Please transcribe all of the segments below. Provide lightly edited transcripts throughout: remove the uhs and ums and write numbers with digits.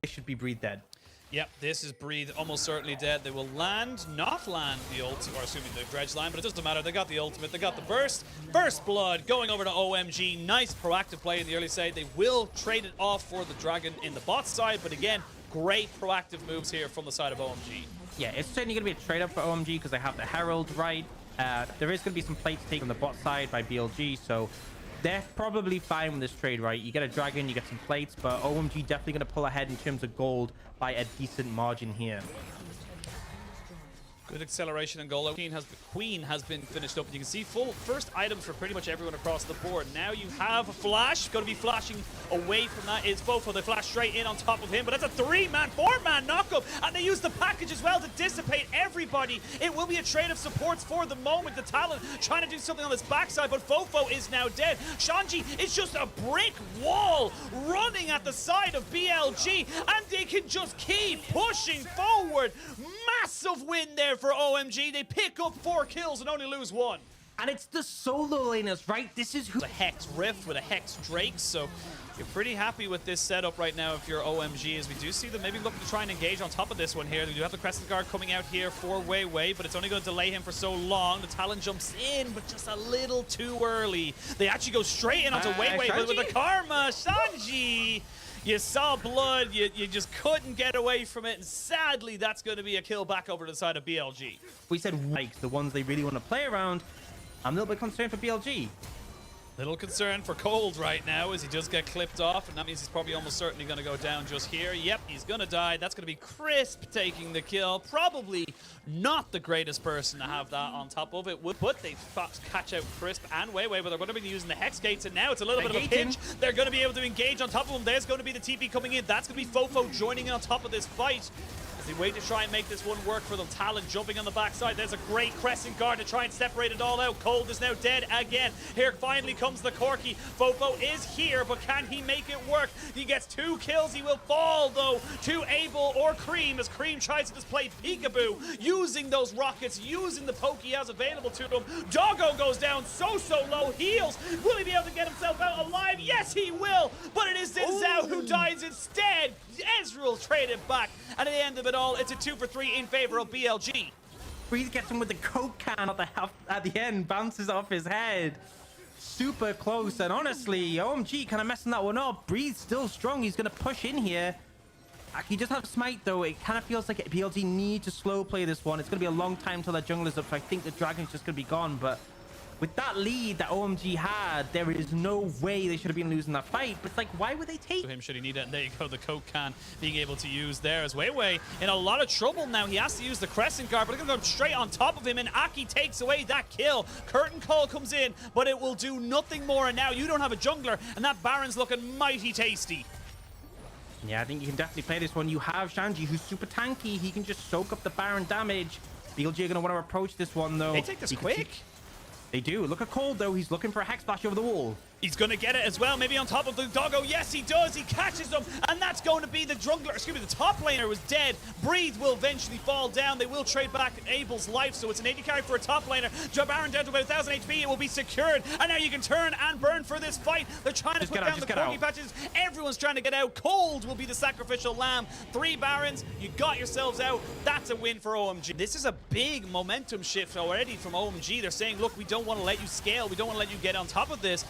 should be Breathe dead. Yep, this is Breathe almost certainly dead. They will not land the ult, or assuming the dredge line, but it doesn't matter. They got the ultimate, they got the burst. First blood going over to OMG. Nice proactive play in the early side. They will trade it off for the dragon in the bot side, but again, great proactive moves here from the side of OMG. Yeah, it's certainly going to be a trade-up for OMG because they have the Herald, right? There is going to be some plates taken on the bot side by BLG, so they're probably fine with this trade, right? You get a dragon, you get some plates, but OMG definitely going to pull ahead in terms of gold by a decent margin here. Good acceleration and goal. Queen has been finished up. You can see full first items for pretty much everyone across the board. Now you have a flash. Going to be flashing away from that is Fofo. They flash straight in on top of him, but that's a 3-man, 4-man knockup, and they use the package as well to dissipate everybody. It will be a trade of supports for the moment. The Talon trying to do something on this backside, but Fofo is now dead. Shanji is just a brick wall running at the side of BLG, and they can just keep pushing forward. Massive win there for OMG. They pick up 4 kills and only lose 1. And it's the solo laners, right? This is who... The Hex Rift with a Hex Drake, so you're pretty happy with this setup right now if you're OMG, as we do see them maybe looking to try and engage on top of this one here. They do have the Crescent Guard coming out here for Weiwei, but it's only going to delay him for so long. The Talon jumps in, but just a little too early. They actually go straight in onto Weiwei, but with the Karma, Shanji! You saw blood, you just couldn't get away from it, and sadly, that's going to be a kill back over to the side of BLG. We said like the ones they really want to play around. I'm a little bit concerned for BLG. Little concern for Cold right now as he does get clipped off, and that means he's probably almost certainly going to go down just here. Yep, he's going to die. That's going to be Crisp taking the kill. Probably not the greatest person to have that on top of it, but they catch out Crisp and Weiwei, but they're going to be using the Hex Gates, and now it's a little bit of a pinch. They're going to be able to engage on top of him. There's going to be the TP coming in. That's going to be Fofo joining in on top of this fight. They wait to try and make this one work for them. Talon jumping on the backside. There's a great Crescent Guard to try and separate it all out. Cold is now dead again. Here finally comes the Corki. Fofo is here, but can he make it work? He gets 2 kills. He will fall, though, to Abel or Cream, as Cream tries to just play peekaboo, using those rockets, using the poke he has available to him. Doggo goes down so low. Heals. Will he be able to get himself out alive? Yes, he will. But it is Zhao who dies instead. Ezreal traded back. And at the end of it all, it's a 2 for 3 in favor of BLG. Breathe gets him with the Coke can at the end, bounces off his head. Super close, and honestly, OMG kind of messing that one up. Breathe still strong. He's going to push in here. He just has Smite, though. It kind of feels like BLG need to slow play this one. It's going to be a long time till that jungle is up, so I think the Dragon's just going to be gone, but with that lead that OMG had, there is no way they should have been losing that fight. But it's like, why would they take him should he need it? And there you go, the Coke can being able to use there as Weiwei in a lot of trouble now. He has to use the Crescent Guard, but it's going to go straight on top of him, and Aki takes away that kill. Curtain Call comes in, but it will do nothing more, and now you don't have a jungler, and that Baron's looking mighty tasty. Yeah, I think you can definitely play this one. You have Shanji, who's super tanky. He can just soak up the Baron damage. BLG are going to want to approach this one, though. They take this quick. They do. Look at Cold, though. He's looking for a Hex Splash over the wall. He's going to get it as well, maybe on top of the Doggo. Yes, he does. He catches him, and that's going to be the jungler. Excuse me, the top laner was dead. Breathe will eventually fall down. They will trade back Abel's life, so it's an 80 carry for a top laner. Baron down to about 1,000 HP. It will be secured, and now you can turn and burn for this fight. They're trying to put down the corgi patches. Everyone's trying to get out. Cold will be the sacrificial lamb. 3 Barons. You got yourselves out. That's a win for OMG. This is a big momentum shift already from OMG. They're saying, look, we don't want to let you scale. We don't want to let you get on top of this.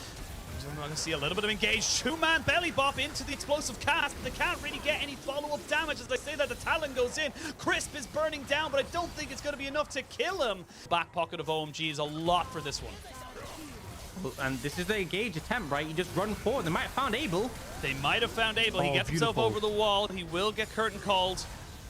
I'm going to see a little bit of engaged 2-man belly bop into the explosive cast, but they can't really get any follow-up damage as they say that the Talon goes in. Crisp is burning down, but I don't think it's going to be enough to kill him. Back pocket of OMG is a lot for this one. And this is the engage attempt, right? You just run forward. They might have found Abel. They might have found Abel. He gets himself over the wall. He will get curtain called.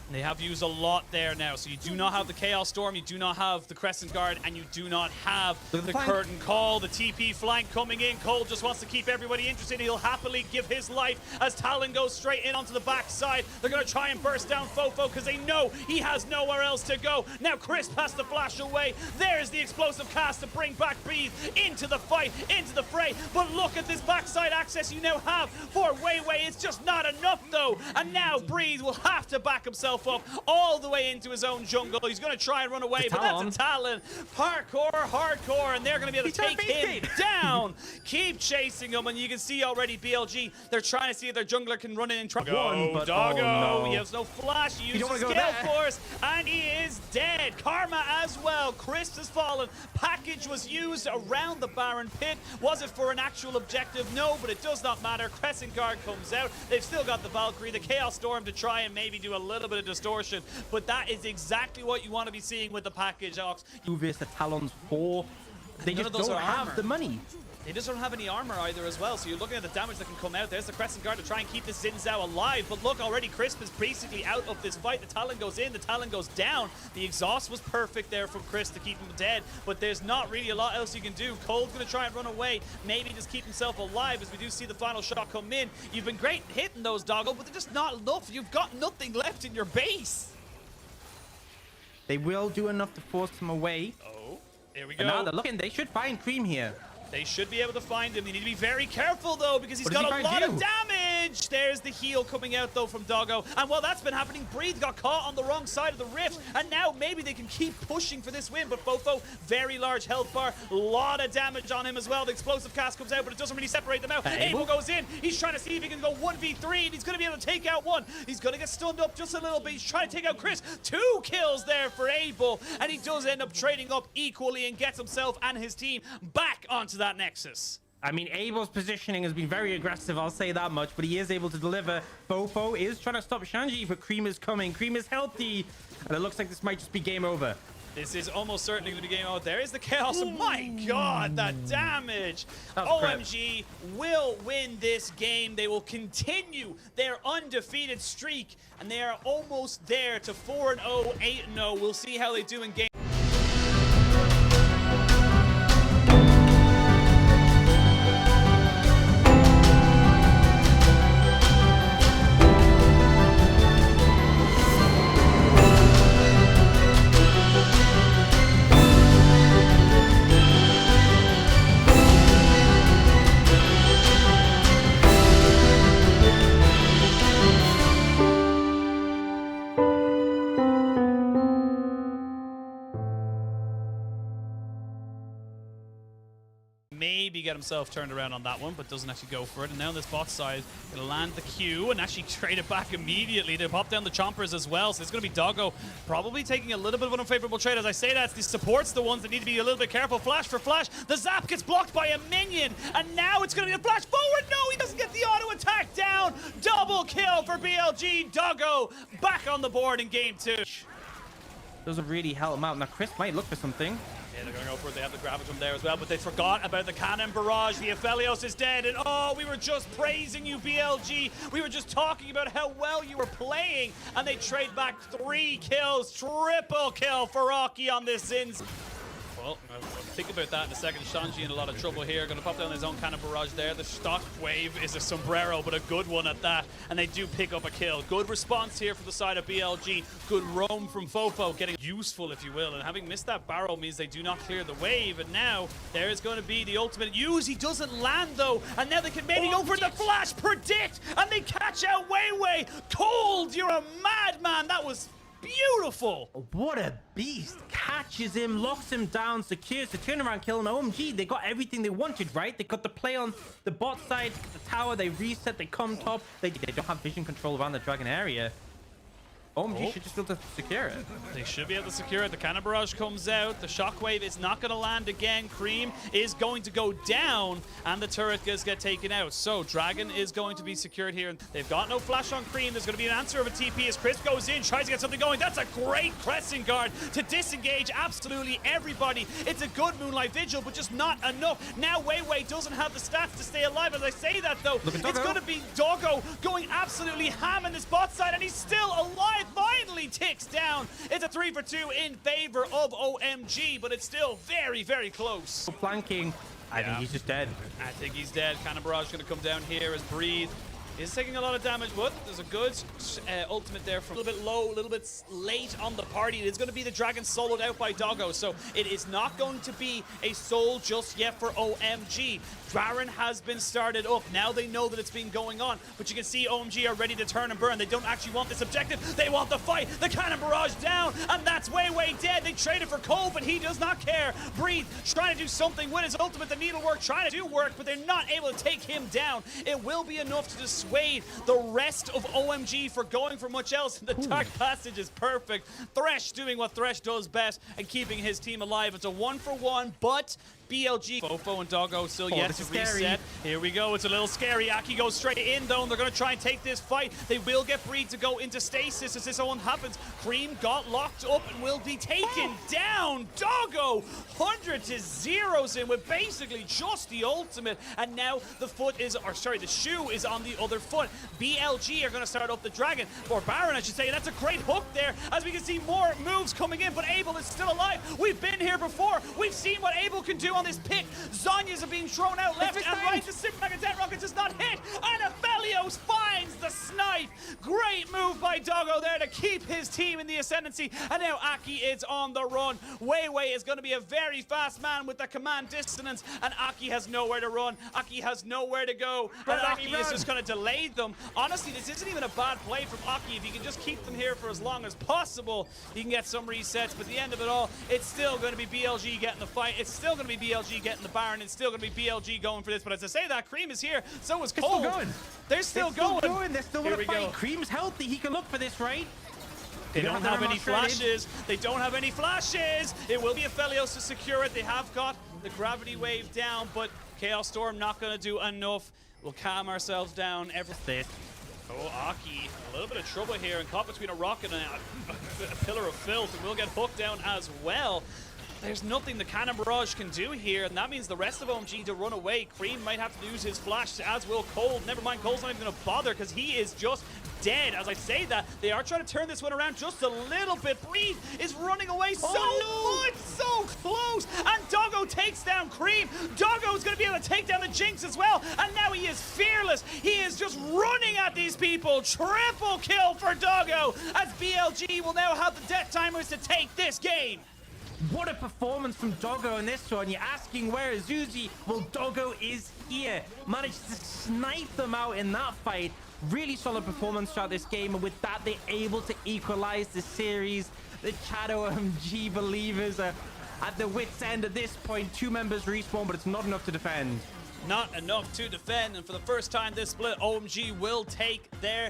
They have used a lot there now, so you do not have the Chaos Storm, you do not have the Crescent Guard, and you do not have the Curtain Call, the TP flank coming in. Cole just wants to keep everybody interested. He'll happily give his life as Talon goes straight in onto the backside. They're going to try and burst down Fofo because they know he has nowhere else to go. Now Crisp has to flash away. There's the explosive cast to bring back Breathe into the fight, into the fray. But look at this backside access you now have for Weiwei. It's just not enough, though. And now Breathe will have to back himself himself up all the way into his own jungle. He's going to try and run away, but that's a Talon. Parkour, hardcore, and they're going to be able to take him down. Keep chasing him, and you can see already BLG, they're trying to see if their jungler can run in and try. Doggo, oh, no. He has no flash, he uses Gale Force, and he is dead. Karma as well. Crisp has fallen. Package was used around the Baron pit. Was it for an actual objective? No, but it does not matter. Crescent Guard comes out. They've still got the Valkyrie, the Chaos Storm to try and maybe do a little bit of distortion, but that is exactly what you want to be seeing with the package, Ox. The Talons 4. They just don't have the money. They just don't have any armor either as well, so you're looking at the damage that can come out. There's the Crescent Guard to try and keep this Xin Zhao alive, but look, already Crisp is basically out of this fight. The Talon goes in, the Talon goes down. The exhaust was perfect there from Chris to keep him dead, but there's not really a lot else you can do. Cole's going to try and run away, maybe just keep himself alive as we do see the final shot come in. You've been great hitting those, Doggo, but they're just not enough. You've got nothing left in your base. They will do enough to force him away. Oh, here we go. And now they're looking. They should find Cream here. They should be able to find him. They need to be very careful, though, because he's got a lot of damage. There's the heal coming out, though, from Doggo. And while that's been happening, Breathe got caught on the wrong side of the rift. And now maybe they can keep pushing for this win. But Fofo, very large health bar. A lot of damage on him as well. The explosive cast comes out, but it doesn't really separate them out. Abel goes in. He's trying to see if he can go 1v3, and he's going to be able to take out one. He's going to get stunned up just a little bit. He's trying to take out Chris. 2 kills there for Abel. And he does end up trading up equally and gets himself and his team back onto that Nexus. I mean, Abel's positioning has been very aggressive, I'll say that much, but he is able to deliver. Fofo is trying to stop Shanji, but Cream is coming. Cream is healthy, and it looks like this might just be game over. This is almost certainly going to be game over. There is the chaos. My God, that damage. OMG will win this game. They will continue their undefeated streak, and they are almost there to 4-0, 8-0. We'll see how they do in game. Maybe get himself turned around on that one, but doesn't actually go for it. And now on this bot side, going to land the Q and actually trade it back immediately. They pop down the chompers as well, so it's going to be Doggo probably taking a little bit of an unfavorable trade. As I say that, the support's the ones that need to be a little bit careful. Flash for flash. The zap gets blocked by a minion, and now it's going to be a flash forward. No, he doesn't get the auto attack down. Double kill for BLG. Doggo back on the board in game 2. Doesn't really help him out. Now, Chris might look for something. Yeah, they're going to go for it. They have the Gravitum there as well, but they forgot about the Cannon Barrage. The Aphelios is dead, and oh, we were just praising you, BLG. We were just talking about how well you were playing, and they trade back 3 kills. Triple kill for Rocky on this Zins. Well, I'll think about that in a second. Shanji in a lot of trouble here. Going to pop down his own Cannon Barrage there. The stock wave is a sombrero, but a good one at that. And they do pick up a kill. Good response here from the side of BLG. Good roam from Fofo, getting useful, if you will. And having missed that barrel means they do not clear the wave. And now there is going to be the ultimate use. He doesn't land, though. And now they can maybe go for the flash, predict, and they catch out Weiwei. Cold, you're a madman. That was beautiful. What a beast. Catches him, locks him down, secures the turnaround kill. And OMG, they got everything they wanted, right? They got the play on the bot side, the tower, they reset, they come top. They don't have vision control around the dragon area. OMG should just be able to secure it. They should be able to secure it. The Cannon Barrage comes out. The Shockwave is not going to land again. Cream is going to go down, and the turret does get taken out. So Dragon is going to be secured here. They've got no flash on Cream. There's going to be an answer of a TP as Chris goes in, tries to get something going. That's a great Crescent Guard to disengage absolutely everybody. It's a good Moonlight Vigil, but just not enough. Now Weiwei doesn't have the stats to stay alive. As I say that, though, it's going to be Doggo going absolutely ham in this bot side, and he's still alive. Finally ticks down. It's a 3 for 2 in favor of OMG, but it's still very, very close. Flanking. I think he's just dead. I think he's dead. Cannon Barrage going to come down here as Breathe Is taking a lot of damage, but there's a good ultimate there from a little bit low, a little bit late on the party. It is going to be the dragon soloed out by Doggo, so it is not going to be a soul just yet for OMG. Baron has been started up. Now they know that it's been going on, but you can see OMG are ready to turn and burn. They don't actually want this objective. They want the fight. The cannon barrage down, and that's way dead. They traded for Cole, but he does not care. Breathe, trying to do something with his ultimate, the needlework, trying to do work, but they're not able to take him down. It will be enough to dissuade the rest of OMG for going for much else. The Dark Passage is perfect. Thresh doing what Thresh does best and keeping his team alive. It's a 1-for-1, but BLG, Fofo and Doggo still yet to reset. Here we go. It's a little scary. Aki goes straight in though, and they're going to try and take this fight. They will get Breed to go into stasis as this one happens. Cream got locked up and will be taken down. Doggo 100 to 0s in with basically just the ultimate, and now the foot is, or sorry, the shoe is on the other foot. BLG are going to start up the dragon, or Baron I should say. That's a great hook there as we can see more moves coming in, but Abel is still alive. We've been here before. We've seen what Abel can do on this pick. Zhonya's are being thrown out left and right. The Super Mega Death Rocket does not hit, and Aphelios finds the snipe. Great move by Doggo there to keep his team in the ascendancy, and now Aki is on the run. Weiwei is going to be a very fast man with the command dissonance, and Aki has nowhere to run. Aki has nowhere to go, and Aki is just going to delay them. Honestly, this isn't even a bad play from Aki. If you can just keep them here for as long as possible, he can get some resets, but at the end of it all, it's still going to be BLG getting the fight. It's still going to be BLG getting the Baron. It's still going to be BLG going for this, but as I say that, Cream is here, so is Cole. They're still going. They're still going to fight. Cream's healthy. He can look for this, right? They don't have any flashes. They don't have any flashes. It will be Aphelios to secure it. They have got the gravity wave down, but Chaos Storm not going to do enough. We'll calm ourselves down. Everything. Oh, Aki, a little bit of trouble here, and caught between a rocket and a pillar of filth, and will get hooked down as well. There's nothing the Cannon Barrage can do here, and that means the rest of OMG to run away. Cream might have to use his flash, as will Cole. Never mind, Cole's not even going to bother because he is just dead. As I say that, they are trying to turn this one around just a little bit. Breed is running away so much, so close, and Doggo takes down Cream. Doggo's going to be able to take down the Jinx as well, and now he is fearless. He is just running at these people. Triple kill for Doggo, as BLG will now have the death timers to take this game. What a performance from Doggo in this one. You're asking where is Uzi? Well, Doggo is here. Managed to snipe them out in that fight. Really solid performance throughout this game, and with that, they're able to equalize the series. The Chad OMG believers are at the wit's end at this point. 2 members respawn, but it's not enough to defend. Not enough to defend, and for the first time this split, OMG will take their...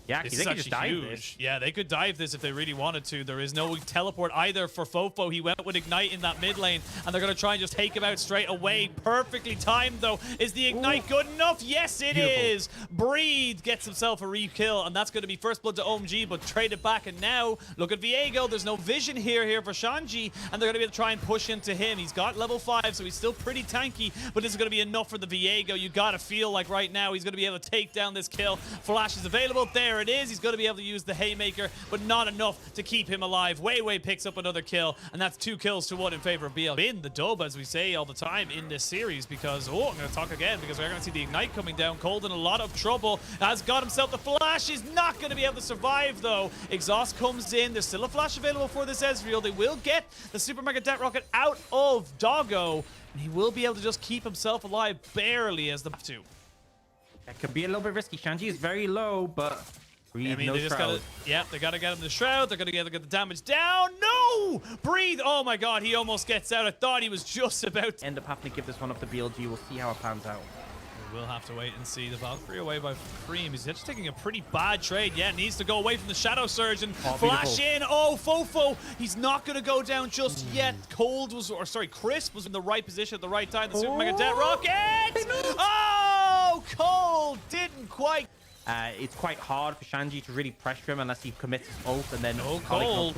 Yeah, this they is could just dive huge. this. Yeah, they could dive this if they really wanted to. There is no teleport either for Fofo. He went with Ignite in that mid lane, and they're going to try and just take him out straight away. Perfectly timed, though. Is the Ignite good enough? Yes, it is. Breed gets himself a re-kill, and that's going to be first blood to OMG, but trade it back. And now, look at Viego. There's no vision here for Shanji, and they're going to be able to try and push into him. He's got level 5, so he's still pretty tanky, but this is going to be enough for the Viego. You got to feel like right now he's going to be able to take down this kill. Flash is available. There it is. He's going to be able to use the Haymaker, but not enough to keep him alive. Weiwei picks up another kill, and that's 2 kills to 1 in favor of BL. In the dub, as we say all the time in this series, because, I'm going to talk again, because we're going to see the Ignite coming down. Cold in a lot of trouble. Has got himself the flash. He's not going to be able to survive, though. Exhaust comes in. There's still a flash available for this Ezreal. They will get the Super Mega Death Rocket out of Doggo, and he will be able to just keep himself alive barely as the two. That could be a little bit risky. Shanji is very low, but Breathe, I mean, no they just shroud. they gotta get him the shroud. They're gonna get the damage down. No! Breathe! Oh my god, he almost gets out. I thought he was just about to end up having to give this one up to BLG. We'll see how it pans out. We'll have to wait and see. The Valkyrie away by Cream. He's just taking a pretty bad trade. Yeah, needs to go away from the Shadow Surge and flash in. Oh, Fofo. He's not going to go down just yet. Crisp was in the right position at the right time. The Super Mega Death Rocket. Oh, Cold didn't quite. It's quite hard for Shanji to really pressure him unless he commits his ult and then Cold.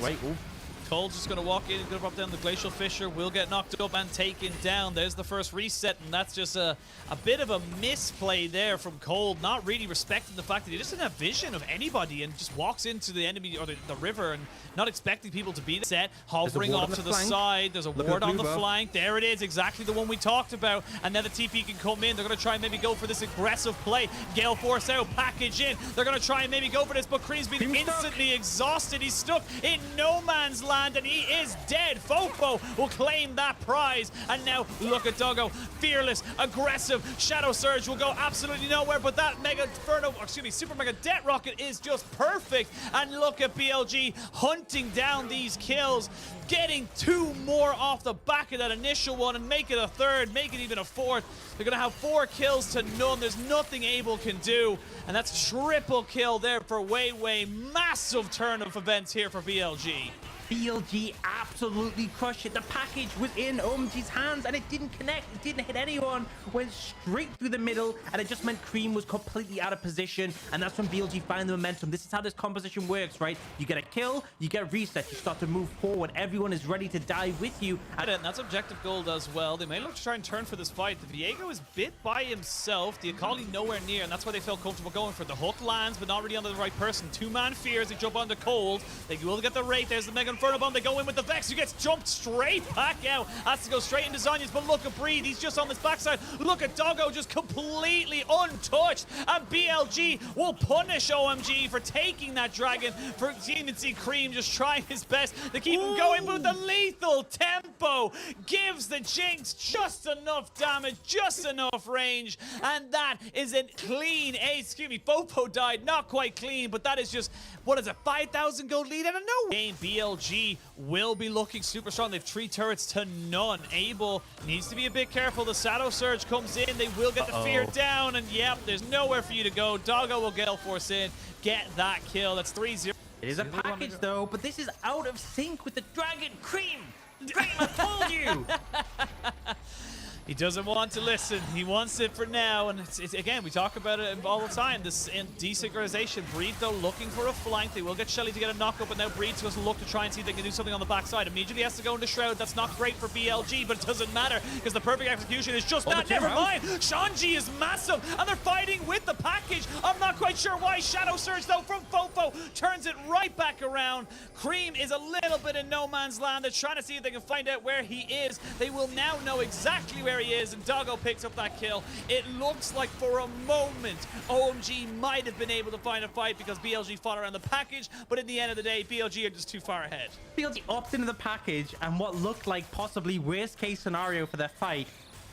Cold's just going to walk in and going to drop down the Glacial Fissure, will get knocked up and taken down. There's the first reset, and that's just a bit of a misplay there from Cold, not really respecting the fact that he just didn't have vision of anybody and just walks into the enemy or the river and not expecting people to be set, hovering off to the side. There's a ward on the flank. There it is, exactly the one we talked about. And then the TP can come in. They're going to try and maybe go for this aggressive play. Gale Force out, package in. They're going to try and maybe go for this, but Cream's been instantly exhausted. He's stuck in no man's land. And he is dead. Fofo will claim that prize. And now look at Doggo. Fearless, aggressive. Shadow Surge will go absolutely nowhere. But that Super Mega Death Rocket is just perfect. And look at BLG hunting down these kills. Getting 2 more off the back of that initial one and make it a 3rd, make it even a 4th. They're going to have 4 kills to none. There's nothing Abel can do. And that's triple kill there for Wei. Massive turn of events here for BLG. BLG absolutely crushed it. The package was in OMG's hands and it didn't connect. It didn't hit anyone. Went straight through the middle and it just meant Cream was completely out of position. And that's when BLG find the momentum. This is how this composition works, right? You get a kill, you get reset, you start to move forward. Everyone is ready to die with you. And that's objective gold as well. They may look to try and turn for this fight. The Viego is bit by himself. The Akali nowhere near, and that's why they felt comfortable going for the hook lands, but not really onto the right person. 2-man fears. They jump onto Cold. They will get the rate. There's the Mega Inferno Bomb. They go in with the Vex, who gets jumped straight back out. Has to go straight into Zhonya's, but look at Breathe. He's just on this backside. Look at Doggo, just completely untouched. And BLG will punish OMG for taking that dragon. For you can see Cream just trying his best to keep him going, but the lethal tempo gives the Jinx just enough damage, just enough range, and that is a clean ace. Fofo died, not quite clean, but that is just, what is it, 5,000 gold lead? I don't know. Game BLG will be looking super strong. They have 3 turrets to none. Abel needs to be a bit careful. The Shadow Surge comes in. They will get the fear down, and yep, there's nowhere for you to go. Doggo will Gale Force in, get that kill. That's 3-0. It is a package though, but this is out of sync with the dragon. Cream, I told you. He doesn't want to listen. He wants it for now. And it's again, we talk about it all the time. This desynchronization. Breed, though, looking for a flank. They will get Shelly to get a knock-up, but now Breed's going to look to try and see if they can do something on the backside. Immediately has to go into Shroud. That's not great for BLG, but it doesn't matter because the perfect execution is just that. Never mind. Shanji is massive, and they're fighting with the package. I'm not quite sure why. Shadow Surge, though, from Fofo turns it right back around. Cream is a little bit in no man's land. They're trying to see if they can find out where he is. They will now know exactly where he is, and Doggo picks up that kill. It looks like for a moment OMG might have been able to find a fight because BLG fought around the package, but in the end of the day, BLG are just too far ahead. BLG opted into the package and what looked like possibly worst case scenario for their fight,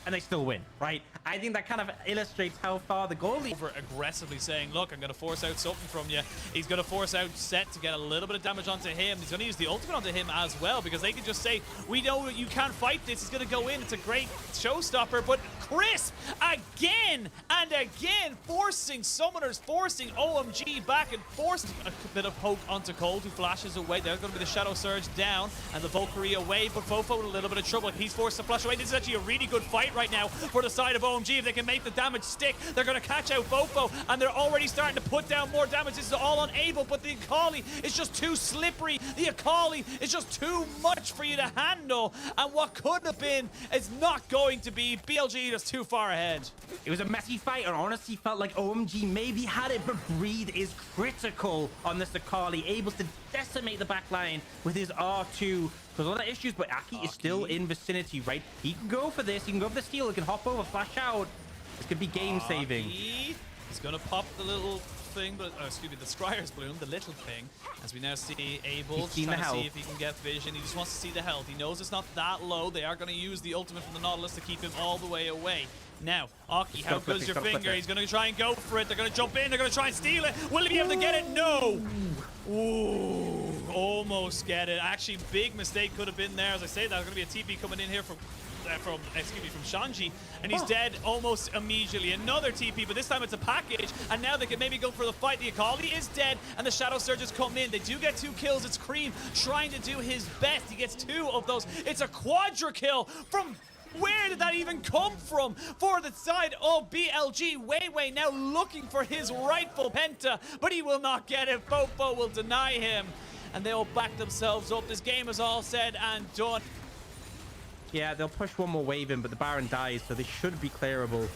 and they still win, right? I think that kind of illustrates how far the goalie over aggressively saying, look, I'm going to force out something from you. He's going to force out Set to get a little bit of damage onto him. He's going to use the ultimate onto him as well because they can just say, we know you can't fight this. He's going to go in. It's a great showstopper, but Crisp again and again forcing summoners, forcing OMG back and forced a bit of poke onto Cold, who flashes away. There's going to be the Shadow Surge down and the Valkyrie away, but Fofo in a little bit of trouble. He's forced to flash away. This is actually a really good fight right now for the side of OMG. If they can make the damage stick, they're going to catch out Fofo, and they're already starting to put down more damage. This is all unable, but the Akali is just too slippery. The Akali is just too much for you to handle, and what could have been is not going to be. BLG is too far ahead. It was a messy fight, and honestly felt like OMG maybe had it, but Breathe is critical on this Akali, able to decimate the backline with his R2. There's a lot of issues, but Aki is still in vicinity, right? He can go for this. He can go for the steal. He can hop over, flash out. This could be game saving. He's going to pop the little thing, but excuse me, the Scryer's Bloom, the little thing, as we now see Abel trying to see if he can get vision. He just wants to see the health. He knows it's not that low. They are going to use the ultimate from the Nautilus to keep him all the way away. Now, Aki, how good's your finger? He's going to try and go for it. They're going to jump in. They're going to try and steal it. Will he be able to get it? No. Ooh, almost get it. Actually, big mistake could have been there. As I say, there's going to be a TP coming in here from from Shanji, and he's dead almost immediately. Another TP, but this time it's a package, and now they can maybe go for the fight. The Akali is dead, and the Shadow Surges come in. They do get 2 kills. It's Cream trying to do his best. He gets 2 of those. It's a quadra kill from... Where did that even come from for the side of BLG? Wei now looking for his rightful penta, but he will not get it. Fofo will deny him, and they'll back themselves up. This game is all said and done. Yeah, they'll push one more wave in, but the Baron dies, so they should be clearable.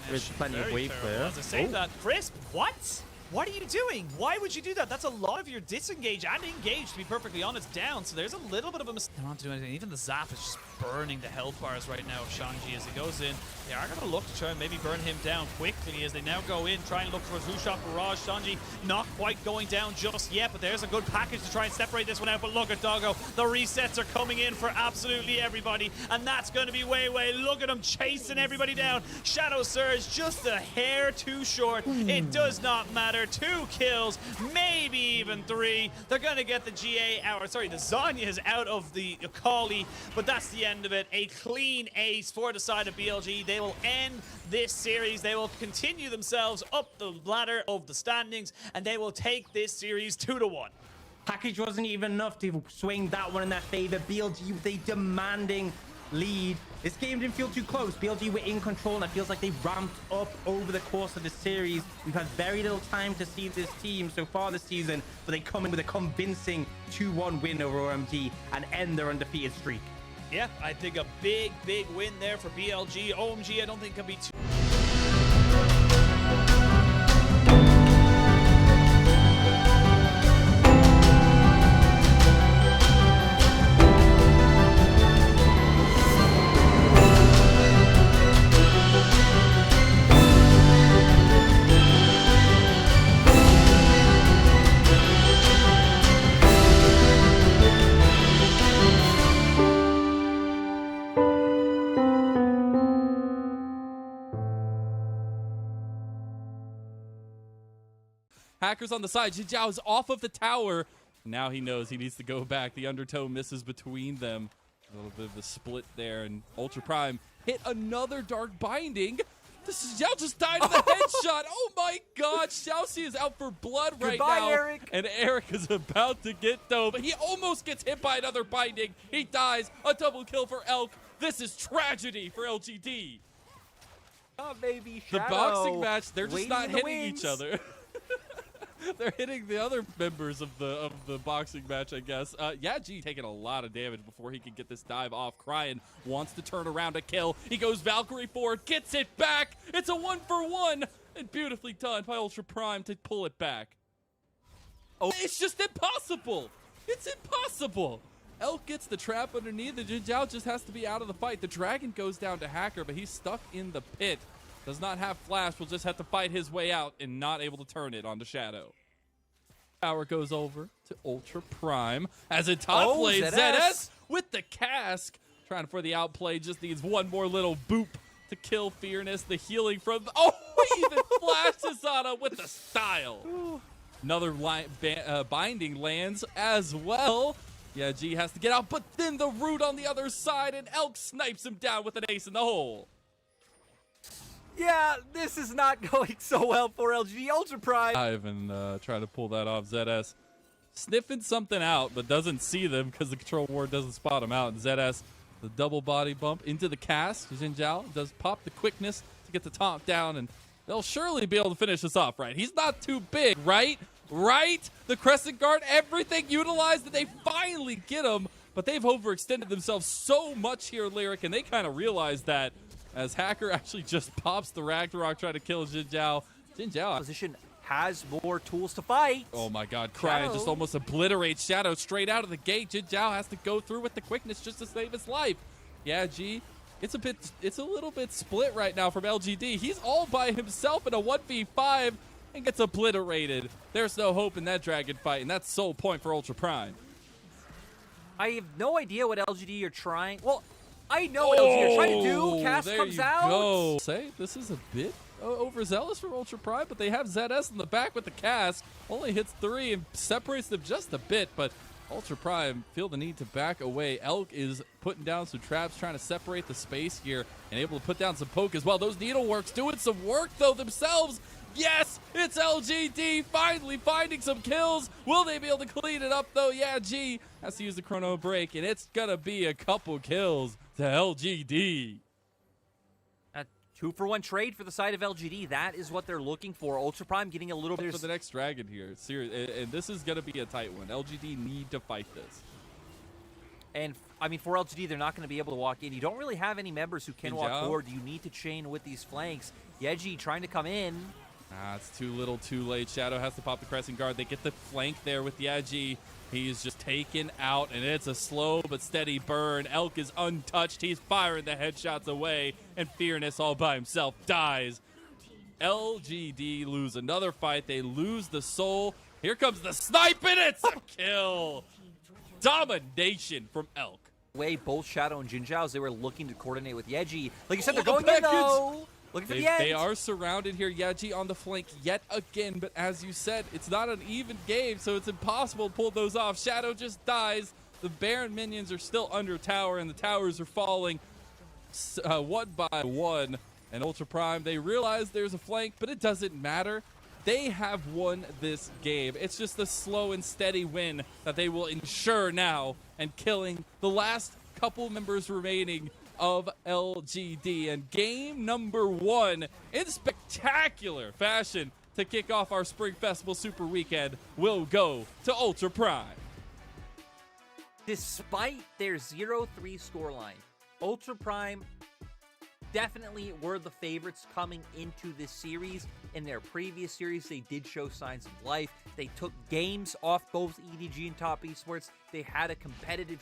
There's plenty of wave clear. As I say that, Crisp, what? What are you doing? Why would you do that? That's a lot of your disengage and engage, to be perfectly honest, down. So there's a little bit of a mistake. They don't have to do anything. Even the Zap is just burning the health bars right now of Shanji as he goes in. They are going to look to try and maybe burn him down quickly as they now go in, try and look for a 2-shot barrage. Shanji not quite going down just yet, but there's a good package to try and separate this one out. But look at Doggo. The resets are coming in for absolutely everybody, and that's going to be Wei. Look at him chasing everybody down. Shadow Surge just a hair too short. It does not matter. 2 kills, maybe even 3. They're going to get the the Zhonya's out of the Akali, but that's the end of it. A clean ace for the side of BLG. They will end this series. They will continue themselves up the ladder of the standings, and they will take this series 2-1. Package wasn't even enough to swing that one in their favor. BLG with a demanding lead. This game didn't feel too close. BLG were in control, and it feels like they ramped up over the course of the series. We've had very little time to see this team so far this season, but they come in with a convincing 2-1 win over OMG and end their undefeated streak. Yeah, I think a big win there for BLG. OMG, I don't think can be too... Hackers on the side. Jinjiao is off of the tower. Now he knows he needs to go back. The undertow misses between them. A little bit of a split there. And Ultra Prime hit another Dark Binding. This is Xiao just died in the headshot. Oh my god. Xiaoxi is out for blood right now. Eric. And Eric is about to get dove. He almost gets hit by another Binding. He dies. A double kill for Elk. This is tragedy for LGD. Oh, baby, The Shadow. boxing match, they're just Waiting not in the hitting wings. each other. They're hitting the other members of the boxing match, I guess. Yeah, G taking a lot of damage before he can get this dive off. Cryin wants to turn around a kill. He goes Valkyrie forward, gets it back. It's a 1-for-1, and beautifully done by Ultra Prime to pull it back. Oh, it's just impossible. It's impossible. Elk gets the trap underneath. The Jinjiao just has to be out of the fight. The Dragon goes down to Hacker, but he's stuck in the pit. Does not have flash, will just have to fight his way out and not able to turn it onto Shadow. Power goes over to Ultra Prime as a top lane. ZS with the cask. Trying for the outplay, just needs one more little boop to kill Fearness. The healing from... Oh, he even flashes on him with the style. Another binding lands as well. Yeah, G has to get out, but then the root on the other side, and Elk snipes him down with an ace in the hole. Yeah, this is not going so well for LGD Ultra Prime. Ivan trying to pull that off. ZS sniffing something out, but doesn't see them because the control ward doesn't spot him out. And ZS, the double body bump into the cast. Jinjiao does pop the quickness to get the top down, and they'll surely be able to finish this off, right? He's not too big, right? Right? The Crescent Guard, everything utilized, and they finally get him, but they've overextended themselves so much here, Lyric, and they kind of realize that as Hacker actually just pops the Ragnarok trying to kill Jinjiao. Jinjiao Position has more tools to fight. Oh my god, Cryin just almost obliterates Shadow straight out of the gate. Jinjiao has to go through with the quickness just to save his life. Yeah, G, it's a little bit split right now from LGD. He's all by himself in a 1v5 and gets obliterated. There's no hope in that dragon fight, and that's sole point for Ultra Prime. I have no idea what LGD are trying. Well, I know what LGD are trying to do. Cast there comes you out. Go. Say, this is a bit overzealous for Ultra Prime, but they have ZS in the back with the cast. Only hits 3 and separates them just a bit, but Ultra Prime feel the need to back away. Elk is putting down some traps, trying to separate the space here, and able to put down some poke as well. Those needleworks doing some work, though, themselves. Yes, it's LGD finally finding some kills. Will they be able to clean it up, though? Yeah, G has to use the chrono break, and it's going to be a couple kills to LGD. A 2-for-1 trade for the side of LGD. That is what they're looking for. Ultra Prime getting a little bit For the next dragon here. Seriously, and this is going to be a tight one. LGD need to fight this. And, I mean, for LGD, they're not going to be able to walk in. You don't really have any members who can walk forward. You need to chain with these flanks. Yeji trying to come in. It's too little, too late. Shadow has to pop the crescent guard. They get the flank there with Yeji. He's just taken out, and it's a slow but steady burn. Elk is untouched. He's firing the headshots away, and Fearness all by himself dies. LGD lose another fight. They lose the soul. Here comes the snipe, and it's a kill. Domination from Elk. Way both Shadow and Jinzhao, they were looking to coordinate with Yeji. Like you said, they're going in, though. Looking for the end. They are surrounded here. Yeji on the flank yet again, but as you said, it's not an even game, so it's impossible to pull those off. Shadow just dies. The Baron minions are still under tower, and the towers are falling one by one. And Ultra Prime, they realize there's a flank, but it doesn't matter. They have won this game. It's just a slow and steady win that they will ensure now, and killing the last couple members remaining of LGD. And game number 1 in spectacular fashion to kick off our Spring Festival Super Weekend will go to Ultra Prime. Despite their 0-3 scoreline, Ultra Prime definitely were the favorites coming into this series. In their previous series, they did show signs of life. They took games off both EDG and Top Esports. They had a competitive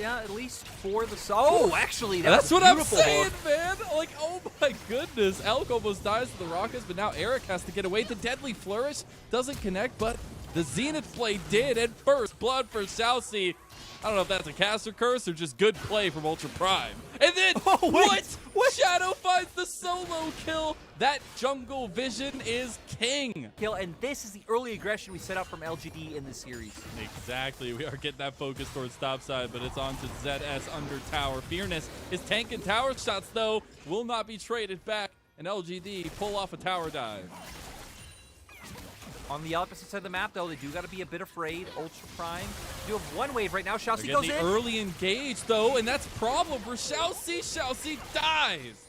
at least for the actually that's what I'm saying, hook. man. Like, oh my goodness, Elk almost dies to the rockets, but now Eric has to get away. The deadly flourish doesn't connect, but the Zenith play did. And first blood for Xiaoxi. I don't know if that's a caster curse or just good play from Ultra Prime. And then what? Shadow finds the solo kill. That jungle vision is king. And this is the early aggression we set up from LGD in this series. Exactly. We are getting that focus towards top side, but it's on to ZS under tower. Fearness is tanking tower shots, though. Will not be traded back. And LGD pull off a tower dive. On the opposite side of the map, though, they do got to be a bit afraid. Ultra Prime do have one wave right now. Xiaoxi goes in. Early engage, though, and that's a problem for Xiaoxi. Xiaoxi dies.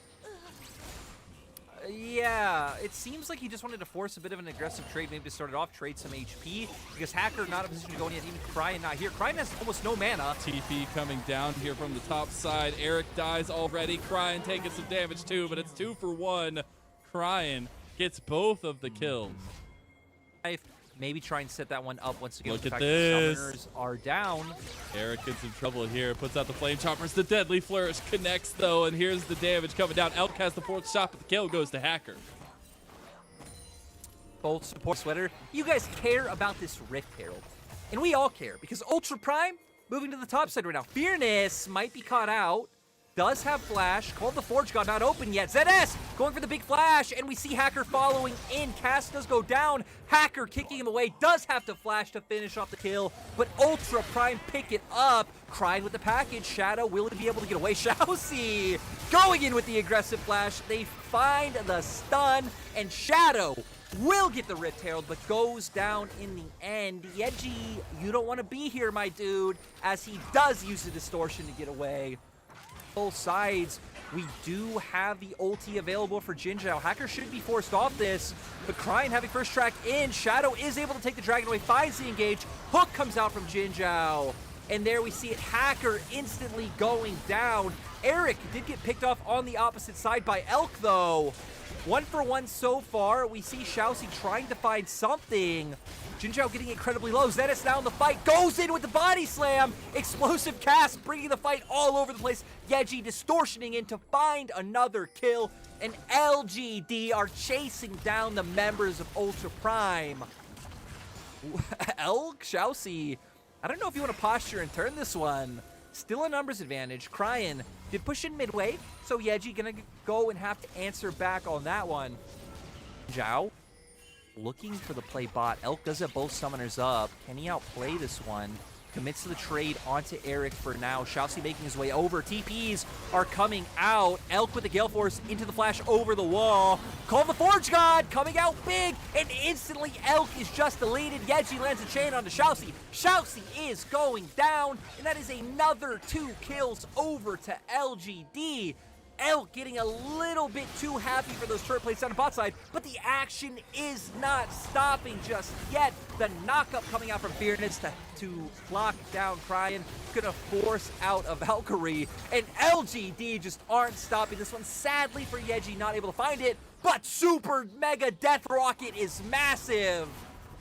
Yeah, it seems like he just wanted to force a bit of an aggressive trade, maybe to start it off, trade some HP, because Hacker not in a position to go in yet, even Cryan not here. Cryan has almost no mana. TP coming down here from the top side. Eric dies already. Cryan taking some damage too, but it's 2 for 1. Cryan gets both of the kills. Maybe try and set that one up once again. Look at this. Summoners are down. Eric gets in trouble here. Puts out the flame choppers. The deadly flourish connects though, and here's the damage coming down. Elk has the 4th shot, but the kill goes to Hacker. Both support sweater. You guys care about this Rift Herald, and we all care because Ultra Prime moving to the top side right now. Fearness might be caught out. Does have flash. Called the Forge God, not open yet. ZS going for the big flash, and we see Hacker following in. Cast does go down. Hacker kicking him away. Does have to flash to finish off the kill, but Ultra Prime pick it up. Crying with the package. Shadow will he be able to get away? Xiaoxi going in with the aggressive flash. They find the stun, and Shadow will get the Rift Herald, but goes down in the end. Yeji, you don't want to be here, my dude, as he does use the distortion to get away. Both sides, we do have the ulti available for Jinzhao. Hacker should be forced off this, but Cryan having first track in. Shadow is able to take the dragon away, finds the engage. Hook comes out from Jinzhao, and there we see it. Hacker instantly going down. Eric did get picked off on the opposite side by Elk, though. 1 for 1 so far. We see Xiaoxi trying to find something. Jinzhao getting incredibly low. Zenith now in the fight. Goes in with the body slam. Explosive cast, bringing the fight all over the place. Yeji distortioning in to find another kill. And LGD are chasing down the members of Ultra Prime. Xiaoxi, I don't know if you want to posture and turn this one. Still a numbers advantage. Cryin did push in midway, so Yeji gonna go and have to answer back on that one. Zhao looking for the play bot. Elk does have both summoners up. Can he outplay this one? Commits to the trade onto Eric for now. Xiaoxi making his way over. TPs are coming out. Elk with the Gale Force into the flash over the wall. Call the Forge God coming out big, and instantly Elk is just deleted. Yeji lands a chain onto Xiaoxi. Xiaoxi is going down, and that is another 2 kills over to LGD. Elk getting a little bit too happy for those turret plates down the bot side, but the action is not stopping just yet. The knockup coming out from Fearness to lock down Cryin, gonna force out a Valkyrie, and LGD just aren't stopping this one. Sadly for Yeji, not able to find it, but Super Mega Death Rocket is massive.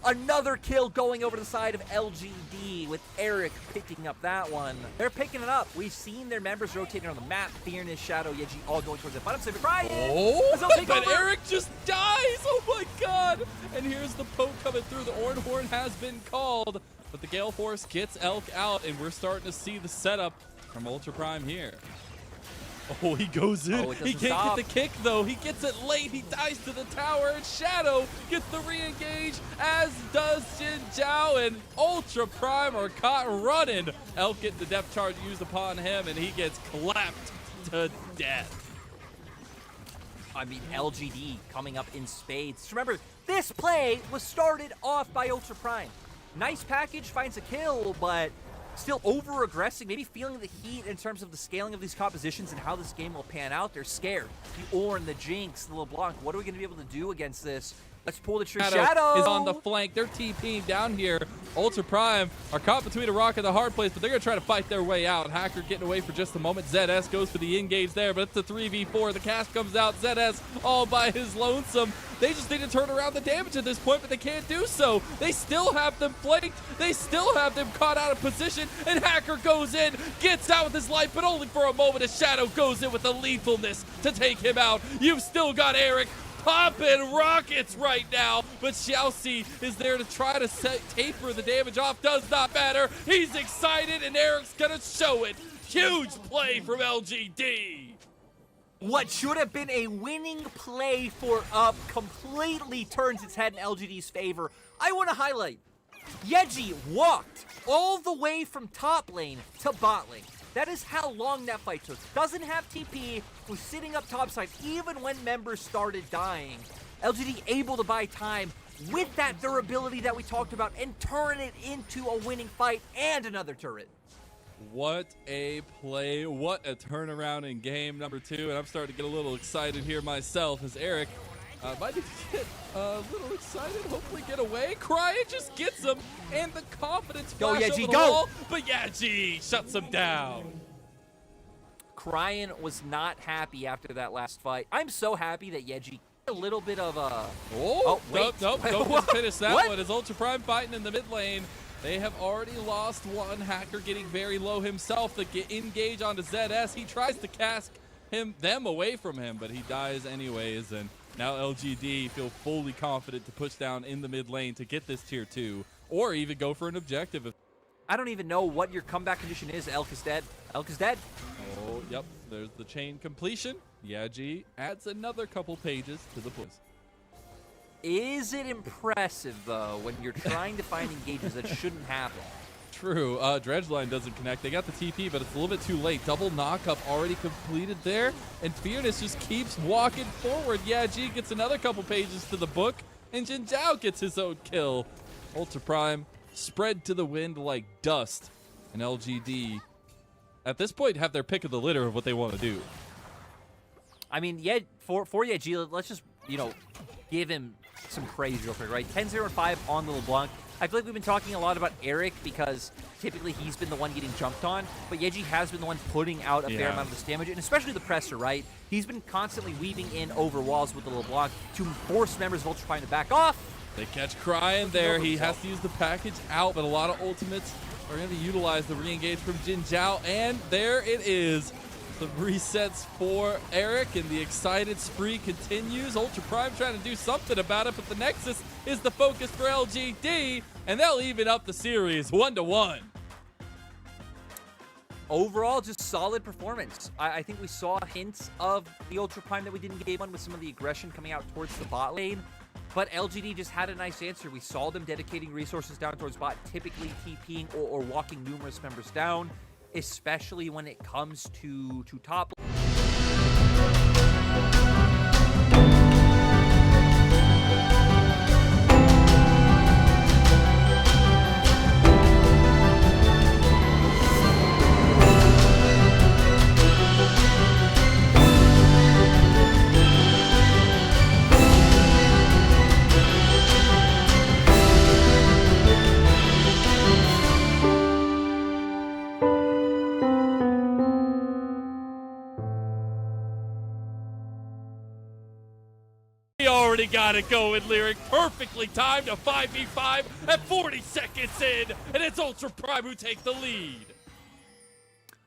Another kill going over to the side of LGD with Eric picking up that one. They're picking it up. We've seen their members rotating on the map. Fearness, Shadow, Yeji all going towards the bottom. Save it, Cryin! Oh, but Eric just dies! Oh my god! And here's the poke coming through. The Orange Horn has been called, but the Gale Force gets Elk out, and we're starting to see the setup from Ultra Prime here. Oh, he goes in. Oh, he can't get the kick, though. He gets it late. He dies to the tower, and Shadow gets the re-engage, as does Jinzhao, and Ultra Prime are caught running. Elk getting the depth charge used upon him, and he gets clapped to death. I mean, LGD coming up in spades. Remember, this play was started off by Ultra Prime. Nice package, finds a kill, but still over-aggressing, maybe feeling the heat in terms of the scaling of these compositions and how this game will pan out. They're scared. The Ornn, the Jinx, the LeBlanc. What are we going to be able to do against this? Let's pull the trigger. Shadow is on the flank. They're TPing down here. Ultra Prime are caught between a rock and a hard place, but they're going to try to fight their way out. Hacker getting away for just a moment. ZS goes for the engage there, but it's a 3v4. The cast comes out. ZS all by his lonesome. They just need to turn around the damage at this point, but they can't do so. They still have them flanked. They still have them caught out of position, and Hacker goes in, gets out with his life, but only for a moment as Shadow goes in with the lethalness to take him out. You've still got Eric popping rockets right now, but Xiaoxi is there to try to taper the damage off. Does not matter. He's excited, and Eric's gonna show it. Huge play from LGD. What should have been a winning play for Up completely turns its head in LGD's favor. I want to highlight, Yeji walked all the way from top lane to bot lane. That is how long that fight took. Doesn't have TP, was sitting up topside even when members started dying. LGD able to buy time with that durability that we talked about and turn it into a winning fight and another turret. What a play. What a turnaround in game number 2. And I'm starting to get a little excited here myself as Eric might get a little excited, hopefully get away. Cryin just gets him, and the confidence Go, flash Yeji, over the go! wall, but Yeji shuts him down. Cryin was not happy after that last fight. I'm so happy that Yeji a little bit of a... Nope, don't just finish that What? one. As Ultra Prime fighting in the mid lane, they have already lost one. Hacker getting very low himself to get engage onto ZS. He tries to cast them away from him, but he dies anyways, and now LGD feel fully confident to push down in the mid lane to get this tier 2, or even go for an objective. I don't even know what your comeback condition is. Elk is dead. Elk is dead. Oh, yep, there's the chain completion. Yeji adds another couple pages to the points. Is it impressive, though, when you're trying to find engages that shouldn't happen? True. Dredgeline doesn't connect. They got the TP, but it's a little bit too late. Double knockup already completed there, and Fearness just keeps walking forward. Yeji gets another couple pages to the book, and Jinzhao gets his own kill. Ultra Prime spread to the wind like dust, and LGD, at this point, have their pick of the litter of what they want to do. I mean, yeah, for Yeji, let's just, give him some praise real quick, right? 10-0-5 on the LeBlanc. I feel like we've been talking a lot about Eric because typically he's been the one getting jumped on, but Yeji has been the one putting out a fair amount of this damage, and especially the presser, right? He's been constantly weaving in over walls with the LeBlanc to force members of Ultra Prime to back off. They catch Cryin there. He has to use the package out, but a lot of ultimates are going to utilize the re-engage from Jin Zhao, and there it is. The resets for Eric, and the excited spree continues. Ultra Prime trying to do something about it, but the Nexus is the focus for LGD, and they'll even up the series 1-1. Overall, just solid performance. I think we saw hints of the Ultra Prime that we didn't get on with some of the aggression coming out towards the bot lane. But LGD just had a nice answer. We saw them dedicating resources down towards bot, typically TPing or walking numerous members down, especially when it comes to top. He already got it going, Lyric. Perfectly timed, a 5v5 at 40 seconds in, and it's Ultra Prime who take the lead.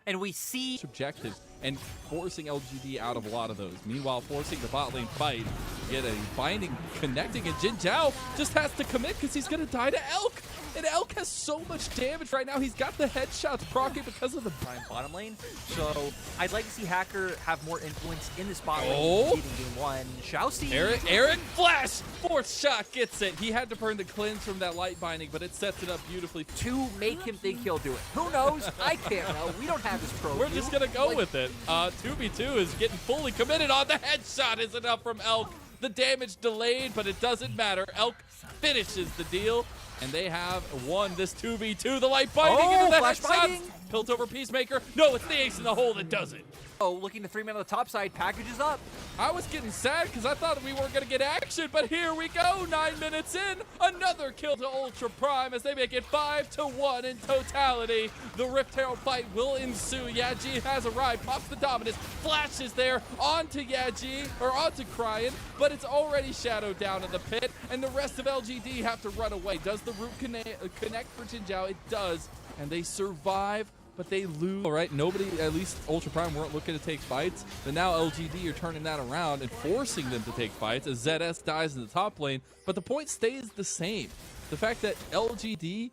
And we see Objectives and forcing LGD out of a lot of those. Meanwhile, forcing the bot lane fight, get a binding connecting, and Jin Zhao just has to commit because he's going to die to Elk. And Elk has so much damage right now. He's got the headshots proccing because of the Prime bottom lane. So I'd like to see Hacker have more influence in this bot lane Oh. in game one. Shall see. Eric flash! Fourth shot gets it. He had to burn the cleanse from that light binding, but it sets it up beautifully. To make him think he'll do it. Who knows? I can't know. We don't have his pro. We're view. just going to go Like, with it. 2v2 is getting fully committed on the headshot. Is enough from Elk. The damage delayed, but it doesn't matter. Elk finishes the deal, and they have won this 2v2. The light binding into the flash headshots. binding. Built over Peacemaker. No, it's the ace in the hole that does it. Oh, looking to 3-man on the top side. Packages up. I was getting sad because I thought we weren't going to get action, but here we go. 9 minutes in, another kill to Ultra Prime as they make it 5-1 in totality. The Rift Herald fight will ensue. Yaji has arrived, pops the dominance, flashes there onto Yaji, or onto Cryin, but it's already shadowed down in the pit, and the rest of LGD have to run away. Does the root connect for Jin Zhao? It does, and they survive. But they lose. All right, nobody, at least Ultra Prime, weren't looking to take fights. But now LGD are turning that around and forcing them to take fights as ZS dies in the top lane. But the point stays the same. The fact that LGD